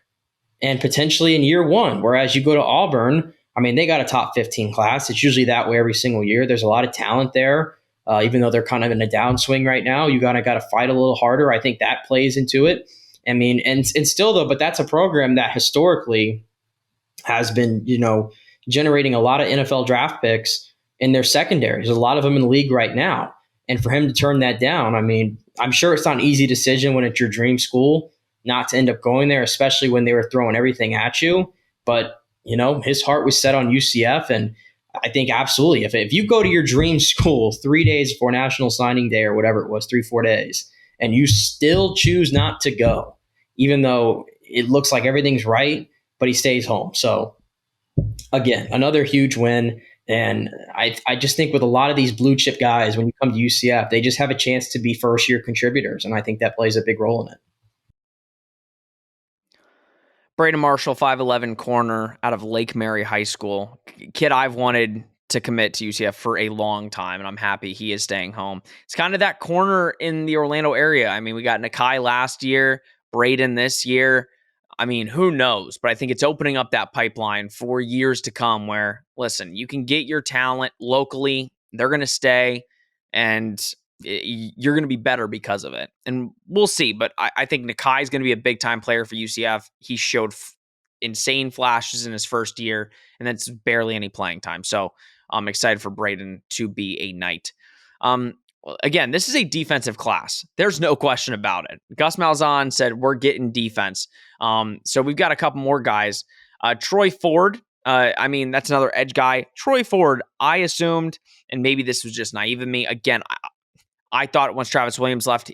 and potentially in year one. Whereas you go to Auburn, I mean, they got a top 15 class. It's usually that way every single year. There's a lot of talent there. Even though they're kind of in a downswing right now, you got to fight a little harder. I think that plays into it. I mean, and still though, but that's a program that historically has been, generating a lot of NFL draft picks in their secondaries. There's a lot of them in the league right now. And for him to turn that down, I mean, I'm sure it's not an easy decision when it's your dream school not to end up going there, especially when they were throwing everything at you. But his heart was set on UCF, and I think absolutely, if you go to your dream school 3 days before National Signing Day or whatever it was, 3-4 days, and you still choose not to go, even though it looks like everything's right, but he stays home. So again, another huge win. And I just think with a lot of these blue chip guys, when you come to UCF, they just have a chance to be first year contributors. And I think that plays a big role in it. Braden Marshall, 5'11" corner out of Lake Mary High School. Kid I've wanted to commit to UCF for a long time, and I'm happy he is staying home. It's kind of that corner in the Orlando area. I mean, we got Nakai last year, Braden this year. I mean, who knows? But I think it's opening up that pipeline for years to come where, listen, you can get your talent locally. They're going to stay, and you're going to be better because of it. And we'll see. But I think Nakai is going to be a big-time player for UCF. He showed insane flashes in his first year, and that's barely any playing time. So I'm excited for Braden to be a Knight. Again, this is a defensive class. There's no question about it. Gus Malzahn said, we're getting defense. So we've got a couple more guys. Troy Ford, I mean, that's another edge guy. Troy Ford, I assumed, and maybe this was just naive of me. Again, I thought once Travis Williams left,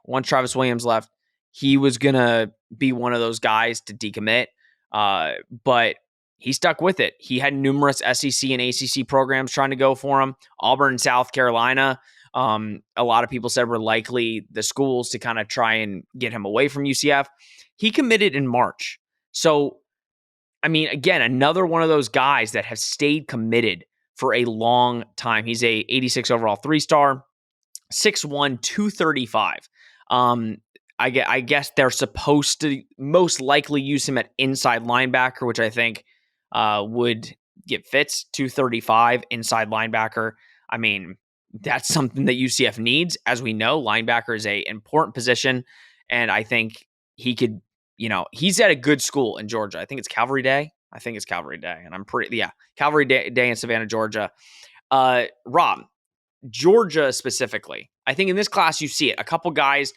once Travis Williams left, he was going to be one of those guys to decommit. But he stuck with it. He had numerous SEC and ACC programs trying to go for him. Auburn and South Carolina, a lot of people said were likely the schools to kind of try and get him away from UCF. He committed in March. So, I mean, again, another one of those guys that have stayed committed for a long time. He's a 86 overall 3-star, 6'1", 235. I guess they're supposed to most likely use him at inside linebacker, which I think would get fits. 235 inside linebacker. I mean, that's something that UCF needs. As we know, linebacker is a important position, and I think he could, he's at a good school in Georgia. I think it's Calvary Day. And I'm Calvary Day in Savannah, Georgia. Rob, Georgia specifically, I think in this class you see it. A couple guys,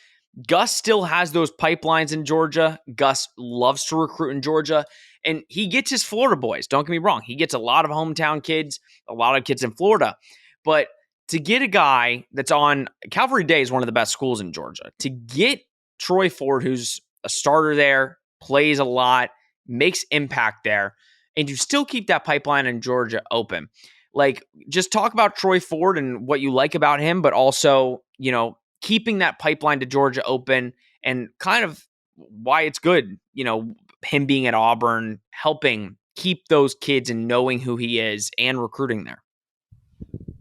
Gus still has those pipelines in Georgia. Gus loves to recruit in Georgia, and he gets his Florida boys. Don't get me wrong. He gets a lot of hometown kids, a lot of kids in Florida. But to get a guy that's on Calvary Day is one of the best schools in Georgia. To get Troy Ford, who's a starter there, plays a lot, makes impact there, and you still keep that pipeline in Georgia open. Like, just talk about Troy Ford and what you like about him, but also, keeping that pipeline to Georgia open and kind of why it's good, him being at Auburn, helping keep those kids and knowing who he is and recruiting there.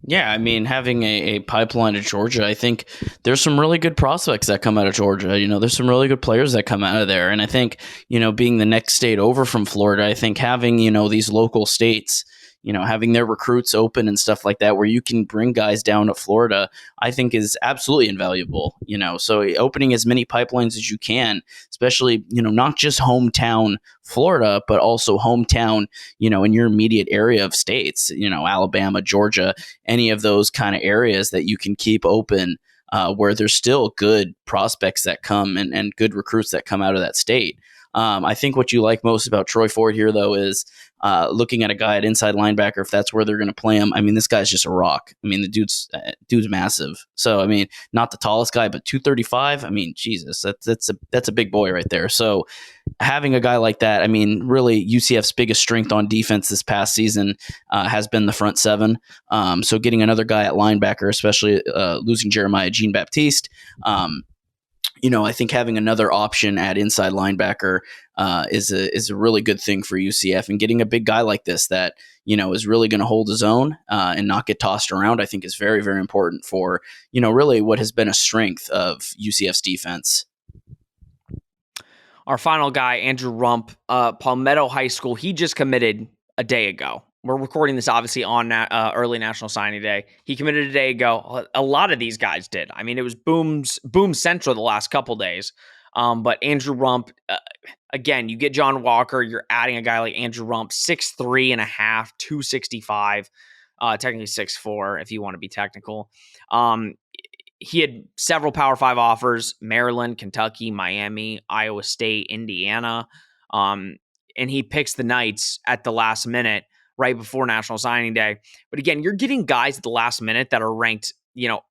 Yeah, I mean, having a pipeline to Georgia, I think there's some really good prospects that come out of Georgia. There's some really good players that come out of there. And I think, being the next state over from Florida, I think having, these local states, having their recruits open and stuff like that, where you can bring guys down to Florida, I think is absolutely invaluable. So opening as many pipelines as you can, especially, not just hometown Florida, but also hometown, in your immediate area of states, Alabama, Georgia, any of those kind of areas that you can keep open, where there's still good prospects that come and good recruits that come out of that state. I think what you like most about Troy Ford here, though, is looking at a guy at inside linebacker, if that's where they're going to play him. I mean, this guy's just a rock. I mean, the dude's massive. So, I mean, not the tallest guy, but 235. I mean, Jesus, that's a big boy right there. So having a guy like that, I mean, really UCF's biggest strength on defense this past season has been the front seven. So getting another guy at linebacker, especially losing Jeremiah Jean-Baptiste, I think having another option at inside linebacker is a really good thing for UCF, and getting a big guy like this that is really going to hold his own and not get tossed around, I think is very, very important for really what has been a strength of UCF's defense. Our final guy, Andrew Rump, Palmetto High School. He just committed a day ago. We're recording this obviously on early National Signing Day. He committed a day ago. A lot of these guys did. I mean, it was boom central the last couple days. But Andrew Rump, again, you get John Walker. You're adding a guy like Andrew Rump, 6'3 and a half, 265, technically 6'4 if you want to be technical. He had several Power 5 offers: Maryland, Kentucky, Miami, Iowa State, Indiana. And he picks the Knights at the last minute, right before National Signing Day. But again, you're getting guys at the last minute that are ranked,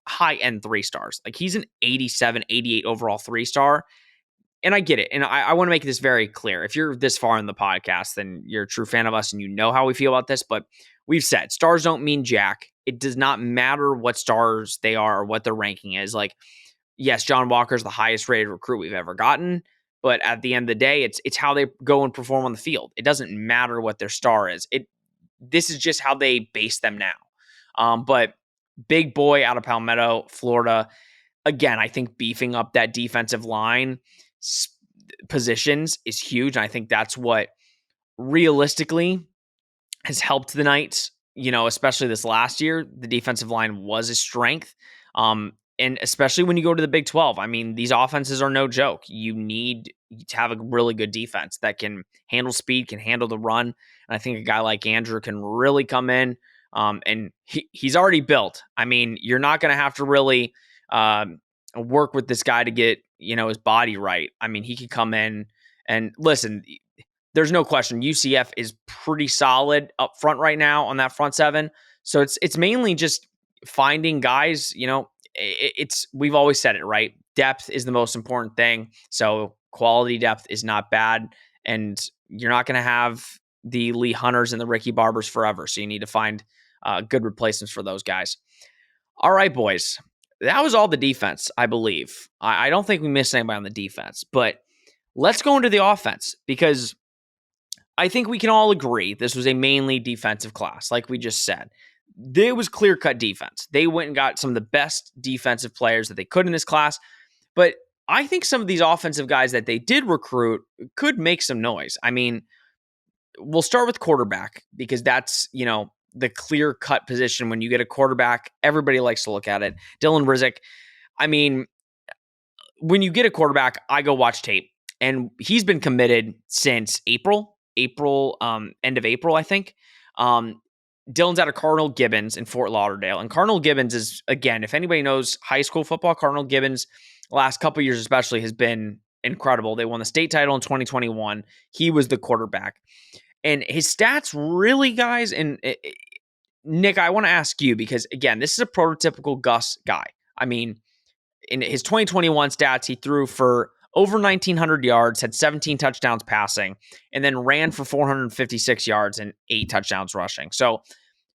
high-end 3-stars. Like, he's an 87, 88 overall 3-star. And I get it. And I want to make this very clear. If you're this far in the podcast, then you're a true fan of us and you know how we feel about this. But we've said stars don't mean jack. It does not matter what stars they are or what their ranking is. Like, yes, John Walker's the highest rated recruit we've ever gotten. But at the end of the day, it's how they go and perform on the field. It doesn't matter what their star is. This is just how they base them now. But big boy out of Palmetto, Florida. Again, I think beefing up that defensive line positions is huge. And I think that's what realistically has helped the Knights, especially this last year. The defensive line was a strength. And especially when you go to the Big 12, I mean, these offenses are no joke. You need to have a really good defense that can handle speed, can handle the run. And I think a guy like Andrew can really come in, and he's already built. I mean, you're not going to have to really work with this guy to get, his body right. I mean, he could come in and listen, there's no question UCF is pretty solid up front right now on that front seven. So it's mainly just finding guys, we've always said it, right? Depth is the most important thing. So quality depth is not bad. And you're not going to have the Lee Hunters and the Ricky Barbers forever. So you need to find good replacements for those guys. All right, boys. That was all the defense, I believe. I don't think we missed anybody on the defense. But let's go into the offense, because I think we can all agree this was a mainly defensive class, like we just said. There was clear-cut defense. They went and got some of the best defensive players that they could in this class. But I think some of these offensive guys that they did recruit could make some noise. I mean, we'll start with quarterback, because that's, the clear-cut position. When you get a quarterback, everybody likes to look at it. Dylan Rizek, I mean, when you get a quarterback, I go watch tape. And he's been committed since April, end of April, I think. Dylan's out of Cardinal Gibbons in Fort Lauderdale. And Cardinal Gibbons is, again, if anybody knows high school football, Cardinal Gibbons, last couple years especially, has been incredible. They won the state title in 2021. He was the quarterback. And his stats really, guys, and Nick, I want to ask you because, again, this is a prototypical Gus guy. I mean, in his 2021 stats, he threw for over 1,900 yards, had 17 touchdowns passing, and then ran for 456 yards and 8 touchdowns rushing. So,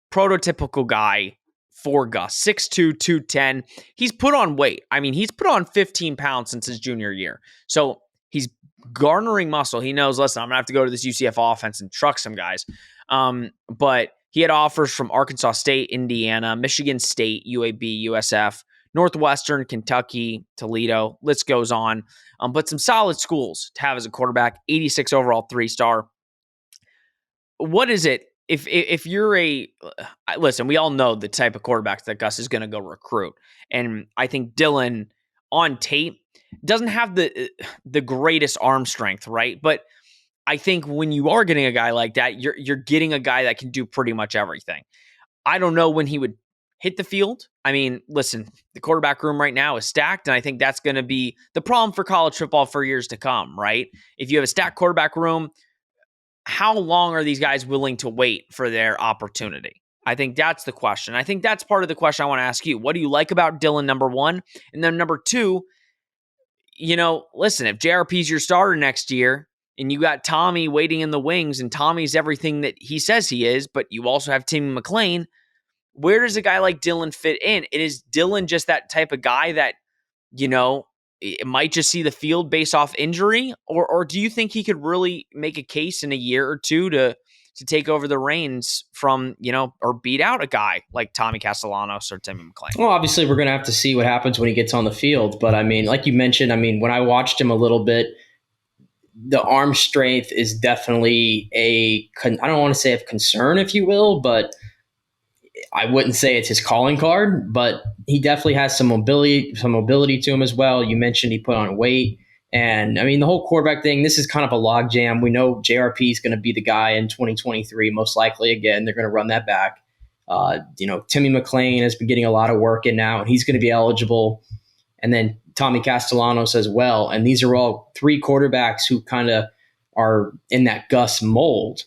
prototypical guy for Gus, 6'2", 210. He's put on weight. I mean, he's put on 15 pounds since his junior year. So, he's garnering muscle. He knows, listen, I'm going to have to go to this UCF offense and truck some guys. But he had offers from Arkansas State, Indiana, Michigan State, UAB, USF, Northwestern, Kentucky, Toledo. List goes on. But some solid schools to have as a quarterback. 86 overall, 3-star. What is it? If you're listen, we all know the type of quarterbacks that Gus is going to go recruit. And I think Dylan on tape doesn't have the greatest arm strength, right? But I think when you are getting a guy like that, you're getting a guy that can do pretty much everything. I don't know when he would hit the field. I mean, listen, the quarterback room right now is stacked, and I think that's going to be the problem for college football for years to come, right? If you have a stacked quarterback room, how long are these guys willing to wait for their opportunity? I think that's the question. I think that's part of the question I want to ask you. What do you like about Dylan, number one? And then number two, listen, if JRP's your starter next year and you got Tommy waiting in the wings and Tommy's everything that he says he is, but you also have Timmy McClain, where does a guy like Dylan fit in? Is Dylan just that type of guy that, it might just see the field based off injury? Or do you think he could really make a case in a year or two to take over the reins from, or beat out a guy like Tommy Castellanos or Timmy McClain? Well, obviously, we're going to have to see what happens when he gets on the field. But, I mean, like you mentioned, when I watched him a little bit, the arm strength is definitely I don't want to say of concern, if you will, but I wouldn't say it's his calling card, but he definitely has some mobility to him as well. You mentioned he put on weight. And the whole quarterback thing, this is kind of a logjam. We know JRP is going to be the guy in 2023, most likely. Again, they're going to run that back. Timmy McClain has been getting a lot of work in now, and he's going to be eligible. And then Tommy Castellanos as well. And these are all three quarterbacks who kind of are in that Gus mold.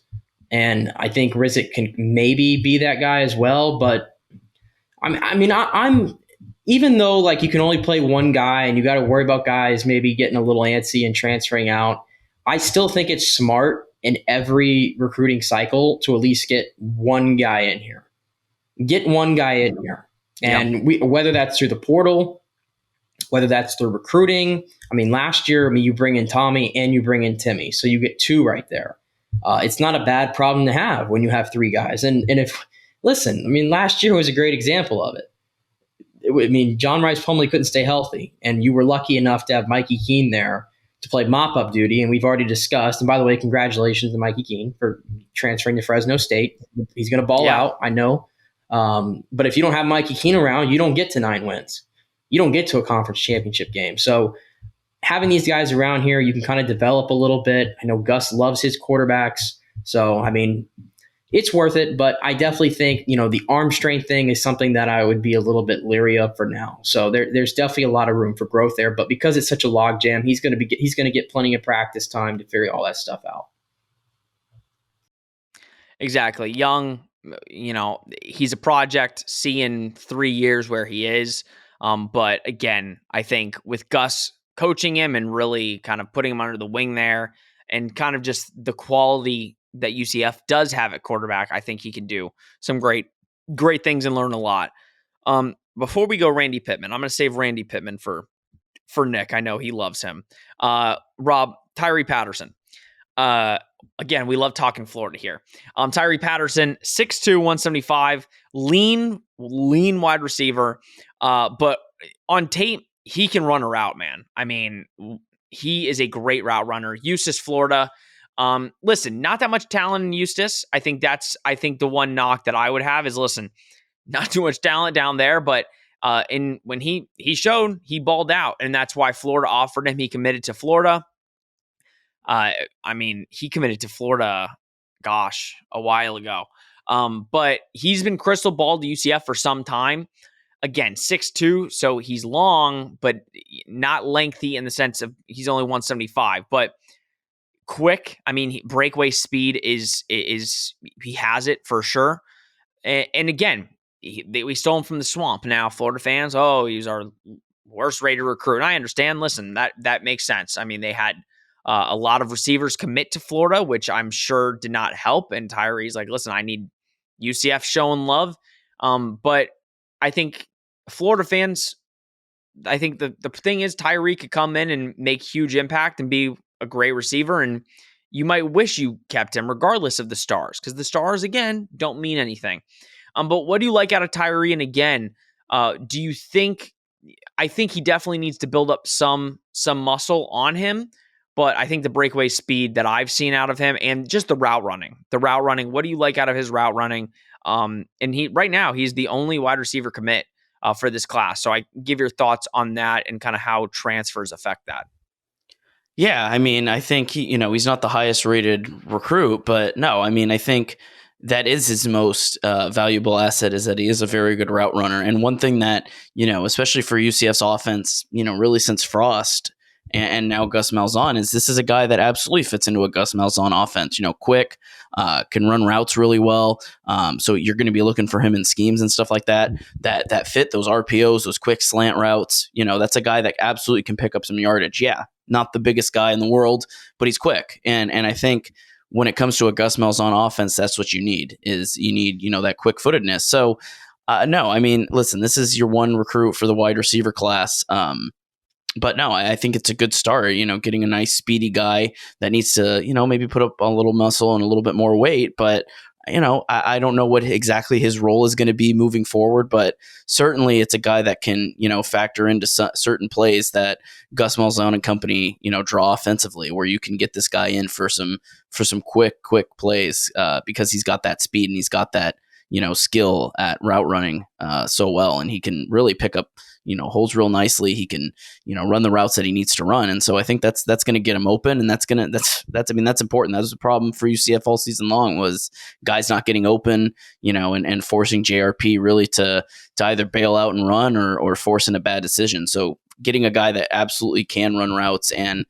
And I think Rizek can maybe be that guy as well. But I'm even though like you can only play one guy and you got to worry about guys maybe getting a little antsy and transferring out, I still think it's smart in every recruiting cycle to at least get one guy in here. Get one guy in here. And whether that's through the portal, whether that's through recruiting. Last year, you bring in Tommy and you bring in Timmy. So you get two right there. It's not a bad problem to have when you have three guys. And last year was a great example of it. John Rice Plumlee couldn't stay healthy, and you were lucky enough to have Mikey Keene there to play mop-up duty, and we've already discussed. And by the way, congratulations to Mikey Keene for transferring to Fresno State. He's going to ball out, I know. But if you don't have Mikey Keene around, you don't get to 9 wins. You don't get to a conference championship game. So having these guys around here, you can kind of develop a little bit. I know Gus loves his quarterbacks. So, it's worth it, but I definitely think, the arm strength thing is something that I would be a little bit leery of for now. So there's definitely a lot of room for growth there, but because it's such a logjam, he's going to get plenty of practice time to figure all that stuff out. Exactly. Young, he's a project. See in 3 years where he is. But again, I think with Gus coaching him and really kind of putting him under the wing there and kind of just the quality that UCF does have at quarterback, I think he can do some great things and learn a lot. Before we go Randy Pittman, I'm going to save Randy Pittman for Nick. I know he loves him. Rob, Tyree Patterson. Again, we love talking Florida here. Tyree Patterson, 6'2", 175, lean wide receiver. But on tape, he can run a route, man. He is a great route runner. Eustis, Florida. Listen, not that much talent in Eustis. I think the one knock that I would have is, listen, not too much talent down there, but when he showed, he balled out, and that's why Florida offered him. He committed to Florida. He committed to Florida, a while ago. But he's been crystal ball to UCF for some time. Again, 6'2", so he's long, but not lengthy in the sense of he's only 175. But quick, I mean, breakaway speed is he has it for sure. And again, we stole him from the swamp. Now, Florida fans, oh, he's our worst rated recruit. And I understand. Listen, that makes sense. I mean, they had a lot of receivers commit to Florida, which I'm sure did not help. And Tyree's like, listen, I need UCF showing love. But I think Florida fans, I think the thing is Tyree could come in and make huge impact and be a great receiver. And you might wish you kept him regardless of the stars, because the stars, again, don't mean anything. But what do you like out of Tyree? And again, do you think, I think he definitely needs to build up some muscle on him, but I think the breakaway speed that I've seen out of him and just the route running, what do you like out of his route running? And right now he's the only wide receiver commit for this class. So I give your thoughts on that and kind of how transfers affect that. Yeah, I mean, I think he's not the highest rated recruit, but no, I mean, I think that is his most valuable asset, is that he is a very good route runner. And one thing that, especially for UCF's offense, really since Frost and now Gus Malzahn, is this is a guy that absolutely fits into a Gus Malzahn offense. Quick, can run routes really well. So you're going to be looking for him in schemes and stuff like that fit those RPOs, those quick slant routes. That's a guy that absolutely can pick up some yardage. Yeah, not the biggest guy in the world, but he's quick. And I think when it comes to a Gus Malzahn offense, that's what you need, that quick footedness. So no, I mean, listen, this is your one recruit for the wide receiver class. But no, I think it's a good start, getting a nice speedy guy that needs to, maybe put up a little muscle and a little bit more weight. But, I don't know what exactly his role is going to be moving forward, but certainly it's a guy that can, factor into certain plays that Gus Malzahn and company, draw offensively, where you can get this guy in for some quick plays because he's got that speed and he's got that, skill at route running so well. And he can really pick up, holes real nicely. He can, run the routes that he needs to run. And so I think that's going to get him open. And that's important. That was a problem for UCF all season long, was guys not getting open, and forcing JRP really to either bail out and run or forcing a bad decision. So getting a guy that absolutely can run routes and,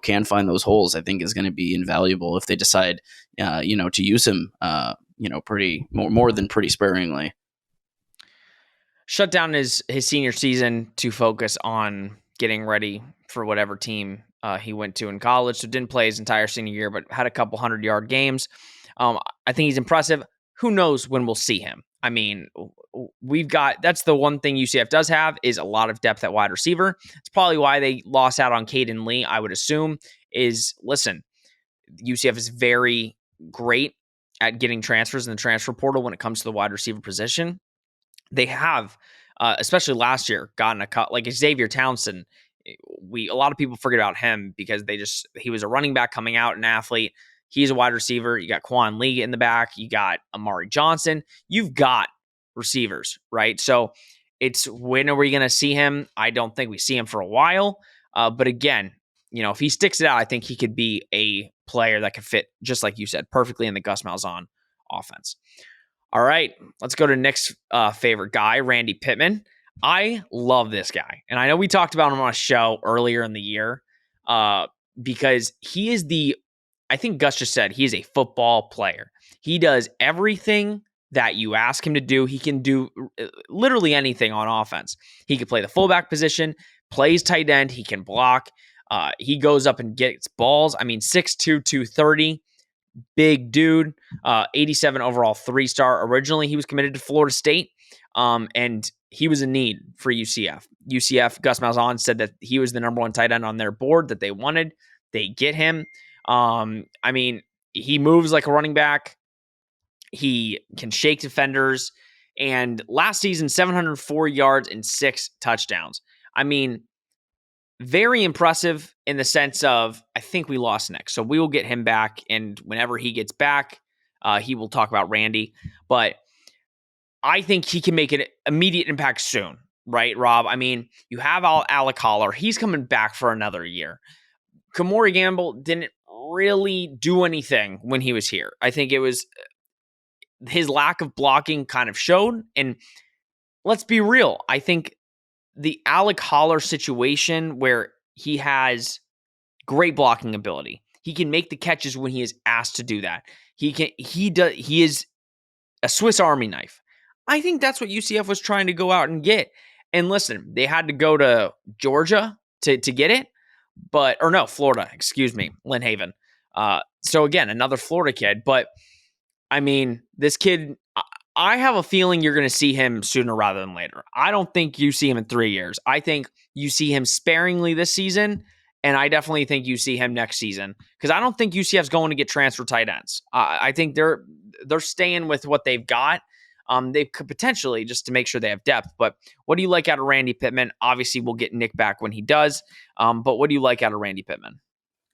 can find those holes, I think is going to be invaluable if they decide, to use him, pretty more than pretty sparingly. Shut down his senior season to focus on getting ready for whatever team he went to in college. So didn't play his entire senior year, but had a couple 100-yard games. I think he's impressive. Who knows when we'll see him? I mean, that's the one thing UCF does have, is a lot of depth at wide receiver. It's probably why they lost out on Caden Lee, I would assume, listen, UCF is very great at getting transfers in the transfer portal when it comes to the wide receiver position. They have, especially last year, gotten a cut like Xavier Townsend. A lot of people forget about him because he was a running back coming out, an athlete. He's a wide receiver. You got Quan Lee in the back. You got Amari Johnson. You've got receivers, right? So it's, when are we going to see him? I don't think we see him for a while. But again, if he sticks it out, I think he could be a player that could fit, just like you said, perfectly in the Gus Malzahn offense. All right, let's go to Nick's favorite guy, Randy Pittman. I love this guy. And I know we talked about him on a show earlier in the year because he is I think Gus just said, he is a football player. He does everything that you ask him to do. He can do literally anything on offense. He can play the fullback position, plays tight end. He can block. He goes up and gets balls. I mean, 6'2", 230. Big dude, 87 overall 3-star. Originally, he was committed to Florida State, and he was a need for UCF. Gus Malzahn said that he was the number one tight end on their board that they wanted. They get him. I mean, he moves like a running back. He can shake defenders. And last season, 704 yards and 6 touchdowns. I mean, very impressive in the sense of, I think we lost Nick, so we will get him back. And whenever he gets back, he will talk about Randy. But I think he can make an immediate impact soon, right, Rob? I mean, you have Alec Holler. He's coming back for another year. Kamori Gamble didn't really do anything when he was here. I think it was his lack of blocking kind of showed. And let's be real. I think the Alec Holler situation where he has great blocking ability. He can make the catches when he is asked to do that. He is a Swiss Army knife. I think that's what UCF was trying to go out and get. And listen, they had to go to Georgia to get it, Florida, excuse me, Lynn Haven. So again, another Florida kid. But I mean, this kid, I have a feeling you're going to see him sooner rather than later. I don't think you see him in 3 years. I think you see him sparingly this season, and I definitely think you see him next season because I don't think UCF's going to get transfer tight ends. I think they're staying with what they've got. They could potentially just to make sure they have depth. But what do you like out of Randy Pittman? Obviously, we'll get Nick back when he does. But what do you like out of Randy Pittman?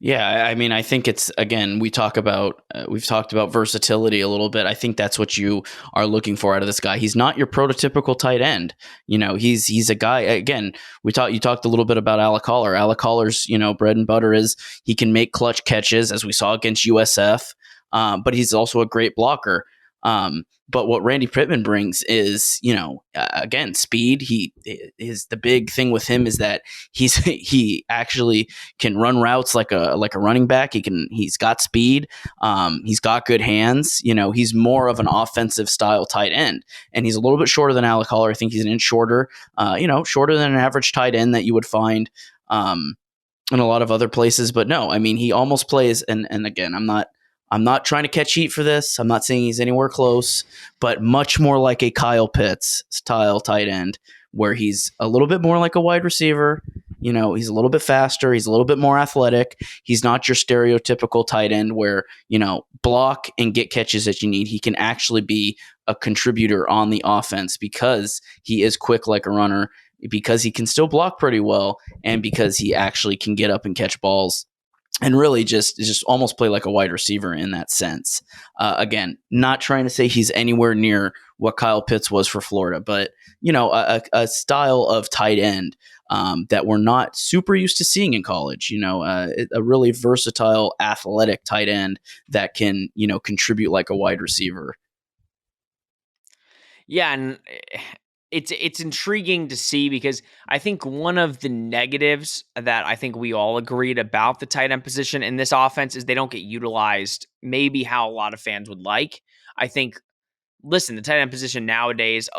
Yeah, I mean, I think it's, again, we've talked about versatility a little bit. I think that's what you are looking for out of this guy. He's not your prototypical tight end. He's a guy, again, you talked a little bit about Alec Holler. Alec Holler's, bread and butter is he can make clutch catches, as we saw against USF, but he's also a great blocker. But what Randy Pittman brings is, again, speed. The big thing with him is that he actually can run routes like a running back. He's got speed. He's got good hands. He's more of an offensive style tight end, and he's a little bit shorter than Alec Holler. I think he's an inch shorter. Shorter than an average tight end that you would find in a lot of other places. But no, I mean, he almost plays. And again, I'm not trying to catch heat for this. I'm not saying he's anywhere close, but much more like a Kyle Pitts style tight end, where he's a little bit more like a wide receiver. He's a little bit faster. He's a little bit more athletic. He's not your stereotypical tight end where, block and get catches that you need. He can actually be a contributor on the offense because he is quick like a runner, because he can still block pretty well, and because he actually can get up and catch balls. And really just almost play like a wide receiver in that sense. Again, not trying to say he's anywhere near what Kyle Pitts was for Florida, but, a style of tight end that we're not super used to seeing in college. A really versatile, athletic tight end that can, contribute like a wide receiver. Yeah, and it's intriguing to see because I think one of the negatives that I think we all agreed about the tight end position in this offense is they don't get utilized maybe how a lot of fans would like. I think, listen, the tight end position nowadays,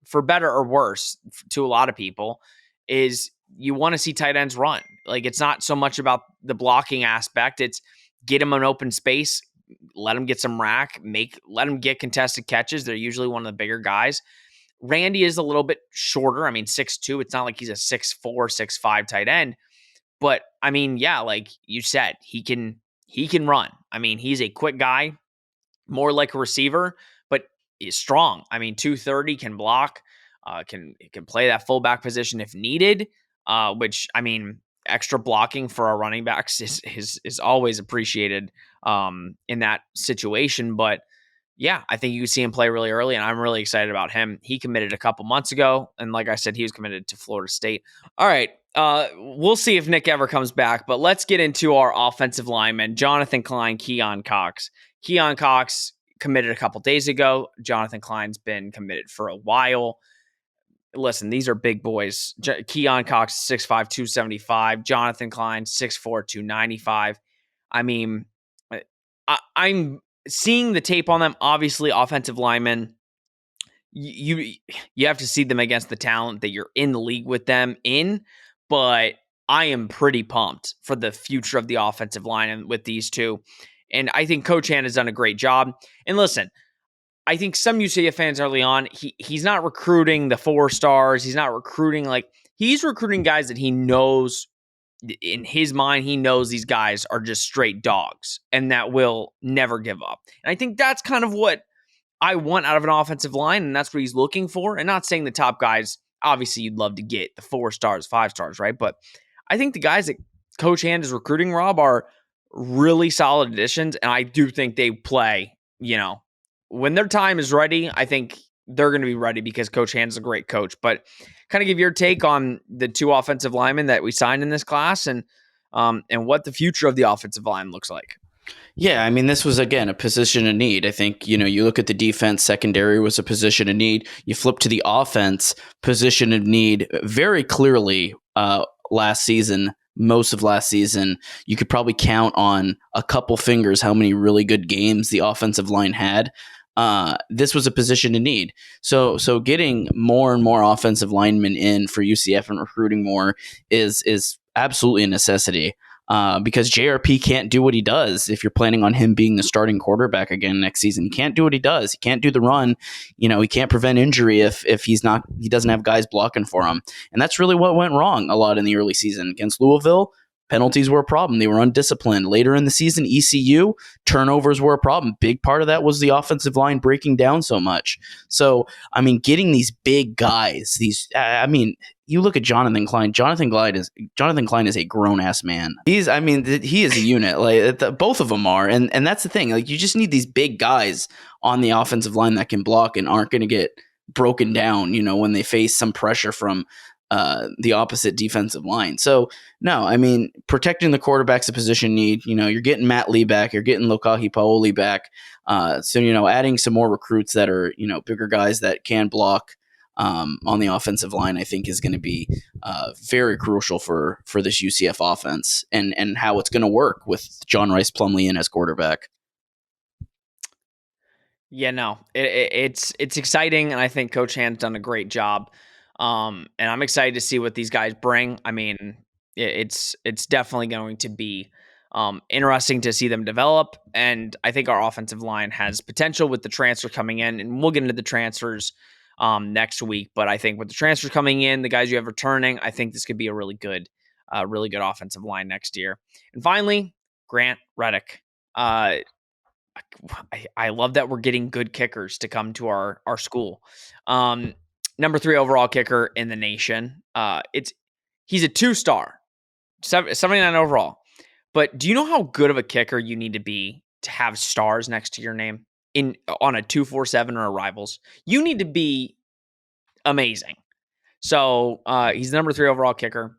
for better or worse to a lot of people, is you want to see tight ends run. Like, it's not so much about the blocking aspect. It's get them an open space, let them get some rack, let them get contested catches. They're usually one of the bigger guys. Randy is a little bit shorter. I mean, 6'2". It's not like he's a 6'4", 6'5" tight end. But I mean, yeah, like you said, he can run. I mean, he's a quick guy, more like a receiver, but he's strong. I mean, 230, can block, can play that fullback position if needed. Which, I mean, extra blocking for our running backs is always appreciated in that situation. But yeah, I think you can see him play really early, and I'm really excited about him. He committed a couple months ago, and like I said, he was committed to Florida State. All right, we'll see if Nick ever comes back, but let's get into our offensive linemen, Jonathan Klein, Keon Cox. Keon Cox committed a couple days ago. Jonathan Klein's been committed for a while. Listen, these are big boys. Keon Cox, 6'5", 275. Jonathan Klein, 6'4", 295. I mean, I'm seeing the tape on them. Obviously, offensive linemen, you have to see them against the talent that you're in the league with them in, but I am pretty pumped for the future of the offensive line with these two. And I think Coach Hand has done a great job. And listen, I think some UCF fans early on, he's not recruiting the 4 stars. He's not recruiting he's recruiting guys that he knows in his mind, he knows these guys are just straight dogs and that will never give up. And I think that's kind of what I want out of an offensive line, and that's what he's looking for. And not saying the top guys, obviously you'd love to get the 4 stars, 5 stars, right? But I think the guys that Coach Hand is recruiting, Rob, are really solid additions, and I do think they play, when their time is ready, I think they're going to be ready because Coach Hand's a great coach. But kind of give your take on the 2 offensive linemen that we signed in this class and what the future of the offensive line looks like. Yeah, I mean, this was, again, a position of need. I think, you look at the defense, secondary was a position of need. You flip to the offense, position of need very clearly last season, most of last season. You could probably count on a couple fingers how many really good games the offensive line had. This was a position of need. So getting more and more offensive linemen in for UCF and recruiting more is absolutely a necessity. Because JRP can't do what he does if you're planning on him being the starting quarterback again next season. He can't do what he does. He can't do the run. He can't prevent injury if he doesn't have guys blocking for him. And that's really what went wrong a lot in the early season against Louisville. Penalties were a problem. They were undisciplined. Later in the season, ECU, turnovers were a problem. Big part of that was the offensive line breaking down so much. So, I mean, getting these big guys, you look at Jonathan Klein. Jonathan Klein is a grown ass man. He is a unit. Like both of them are, and that's the thing. Like you just need these big guys on the offensive line that can block and aren't going to get broken down. When they face some pressure from the opposite defensive line. So no, I mean protecting the quarterback's a position need. You're getting Matt Lee back. You're getting Lokahi Paoli back. So adding some more recruits that are bigger guys that can block. On the offensive line, I think is going to be very crucial for this UCF offense and how it's going to work with John Rice Plumlee in as quarterback. Yeah, no, it's exciting, and I think Coach Hand's done a great job. And I'm excited to see what these guys bring. I mean, it's definitely going to be interesting to see them develop, and I think our offensive line has potential with the transfer coming in, and we'll get into the transfers next week. But I think with the transfers coming in, the guys you have returning, I think this could be a really good offensive line next year. And finally, Grant Reddick. I love that we're getting good kickers to come to our school. Number 3 overall kicker in the nation. He's a 2-star, 79 overall. But do you know how good of a kicker you need to be to have stars next to your name on a 247 or a Rivals? You need to be amazing. So he's the number 3 overall kicker,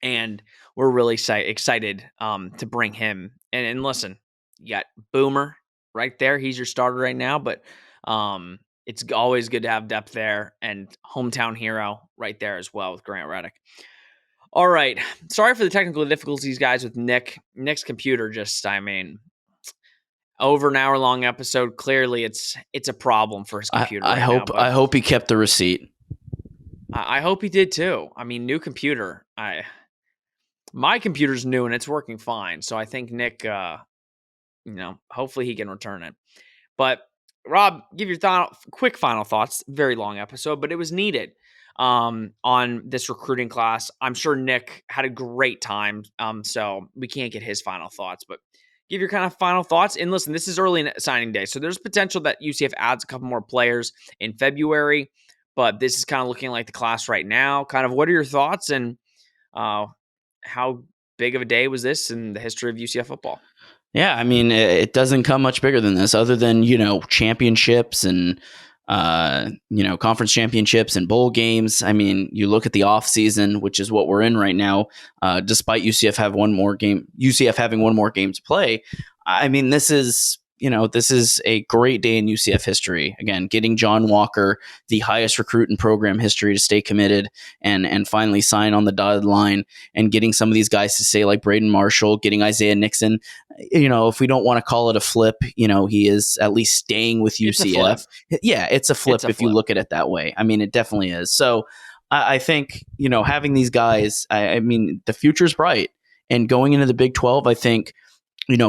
and we're really excited to bring him. And listen, you got Boomer right there. He's your starter right now, but it's always good to have depth there, and hometown hero right there as well with Grant Reddick. All right. Sorry for the technical difficulties, guys, with Nick. Nick's computer over an hour-long episode. Clearly, it's a problem for his computer. I hope he kept the receipt. I hope he did too. I mean, new computer. My computer's new and it's working fine. So I think Nick, hopefully he can return it. But Rob, give your quick final thoughts. Very long episode, but it was needed on this recruiting class. I'm sure Nick had a great time. So we can't get his final thoughts, but give your kind of final thoughts. And listen, this is early in signing day, so there's potential that UCF adds a couple more players in February. But this is kind of looking like the class right now. Kind of what are your thoughts, and how big of a day was this in the history of UCF football? Yeah, I mean, it doesn't come much bigger than this, other than, championships and, conference championships and bowl games. I mean, you look at the off season, which is what we're in right now, despite UCF having one more game to play. I mean, this is a great day in UCF history. Again, getting John Walker, the highest recruit in program history, to stay committed and finally sign on the dotted line, and getting some of these guys to stay, like Braden Marshall, getting Isaiah Nixon. If we don't want to call it a flip, he is at least staying with UCF. It's a flip if you look at it that way. I mean, it definitely is. So I think, having these guys, I mean, the future's bright. And going into the Big 12, I think,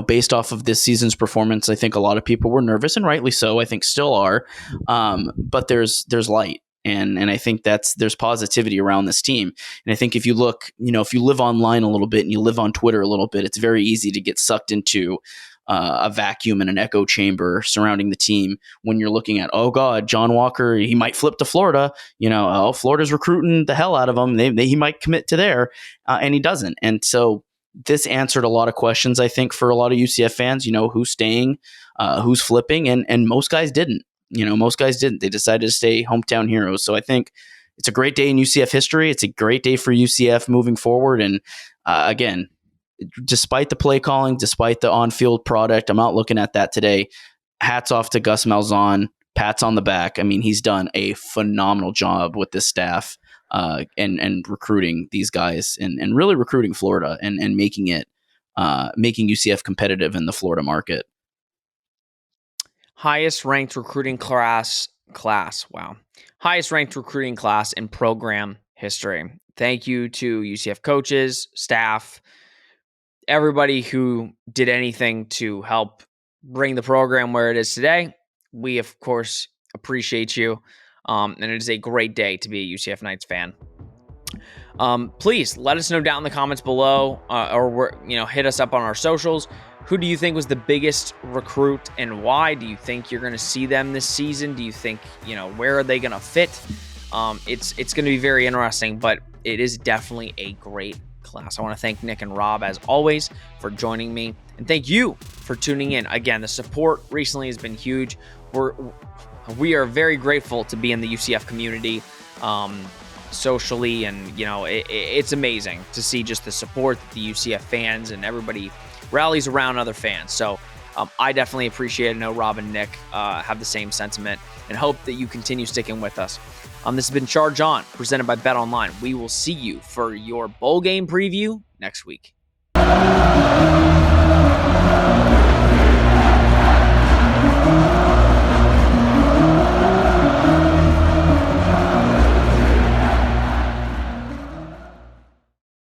based off of this season's performance, I think a lot of people were nervous, and rightly so. I think still are. But there's light. And I think there's positivity around this team. And I think if you look, if you live online a little bit and you live on Twitter a little bit, it's very easy to get sucked into a vacuum and an echo chamber surrounding the team when you're looking at, oh God, John Walker, he might flip to Florida. Florida's recruiting the hell out of him. He might commit to there, and he doesn't. And so this answered a lot of questions, I think, for a lot of UCF fans, who's staying, who's flipping, and most guys didn't. Most guys didn't. They decided to stay hometown heroes. So I think it's a great day in UCF history. It's a great day for UCF moving forward. And again, despite the play calling, despite the on-field product, I'm not looking at that today. Hats off to Gus Malzahn. Pats on the back. I mean, he's done a phenomenal job with this staff and recruiting these guys and really recruiting Florida and making UCF competitive in the Florida market. Highest ranked recruiting class. Wow. Highest ranked recruiting class in program history. Thank you to UCF coaches, staff, everybody who did anything to help bring the program where it is today. We, of course, appreciate you. And it is a great day to be a UCF Knights fan. Please let us know down in the comments below or hit us up on our socials. Who do you think was the biggest recruit and why? Do you think you're going to see them this season? Do you think, where are they going to fit? It's going to be very interesting, but it is definitely a great class. I want to thank Nick and Rob, as always, for joining me. And thank you for tuning in. Again, the support recently has been huge. We are very grateful to be in the UCF community socially, and it's amazing to see just the support that the UCF fans and everybody rallies around other fans. So I definitely appreciate it. I know Rob and Nick have the same sentiment and hope that you continue sticking with us. This has been Charge On, presented by Bet Online. We will see you for your bowl game preview next week.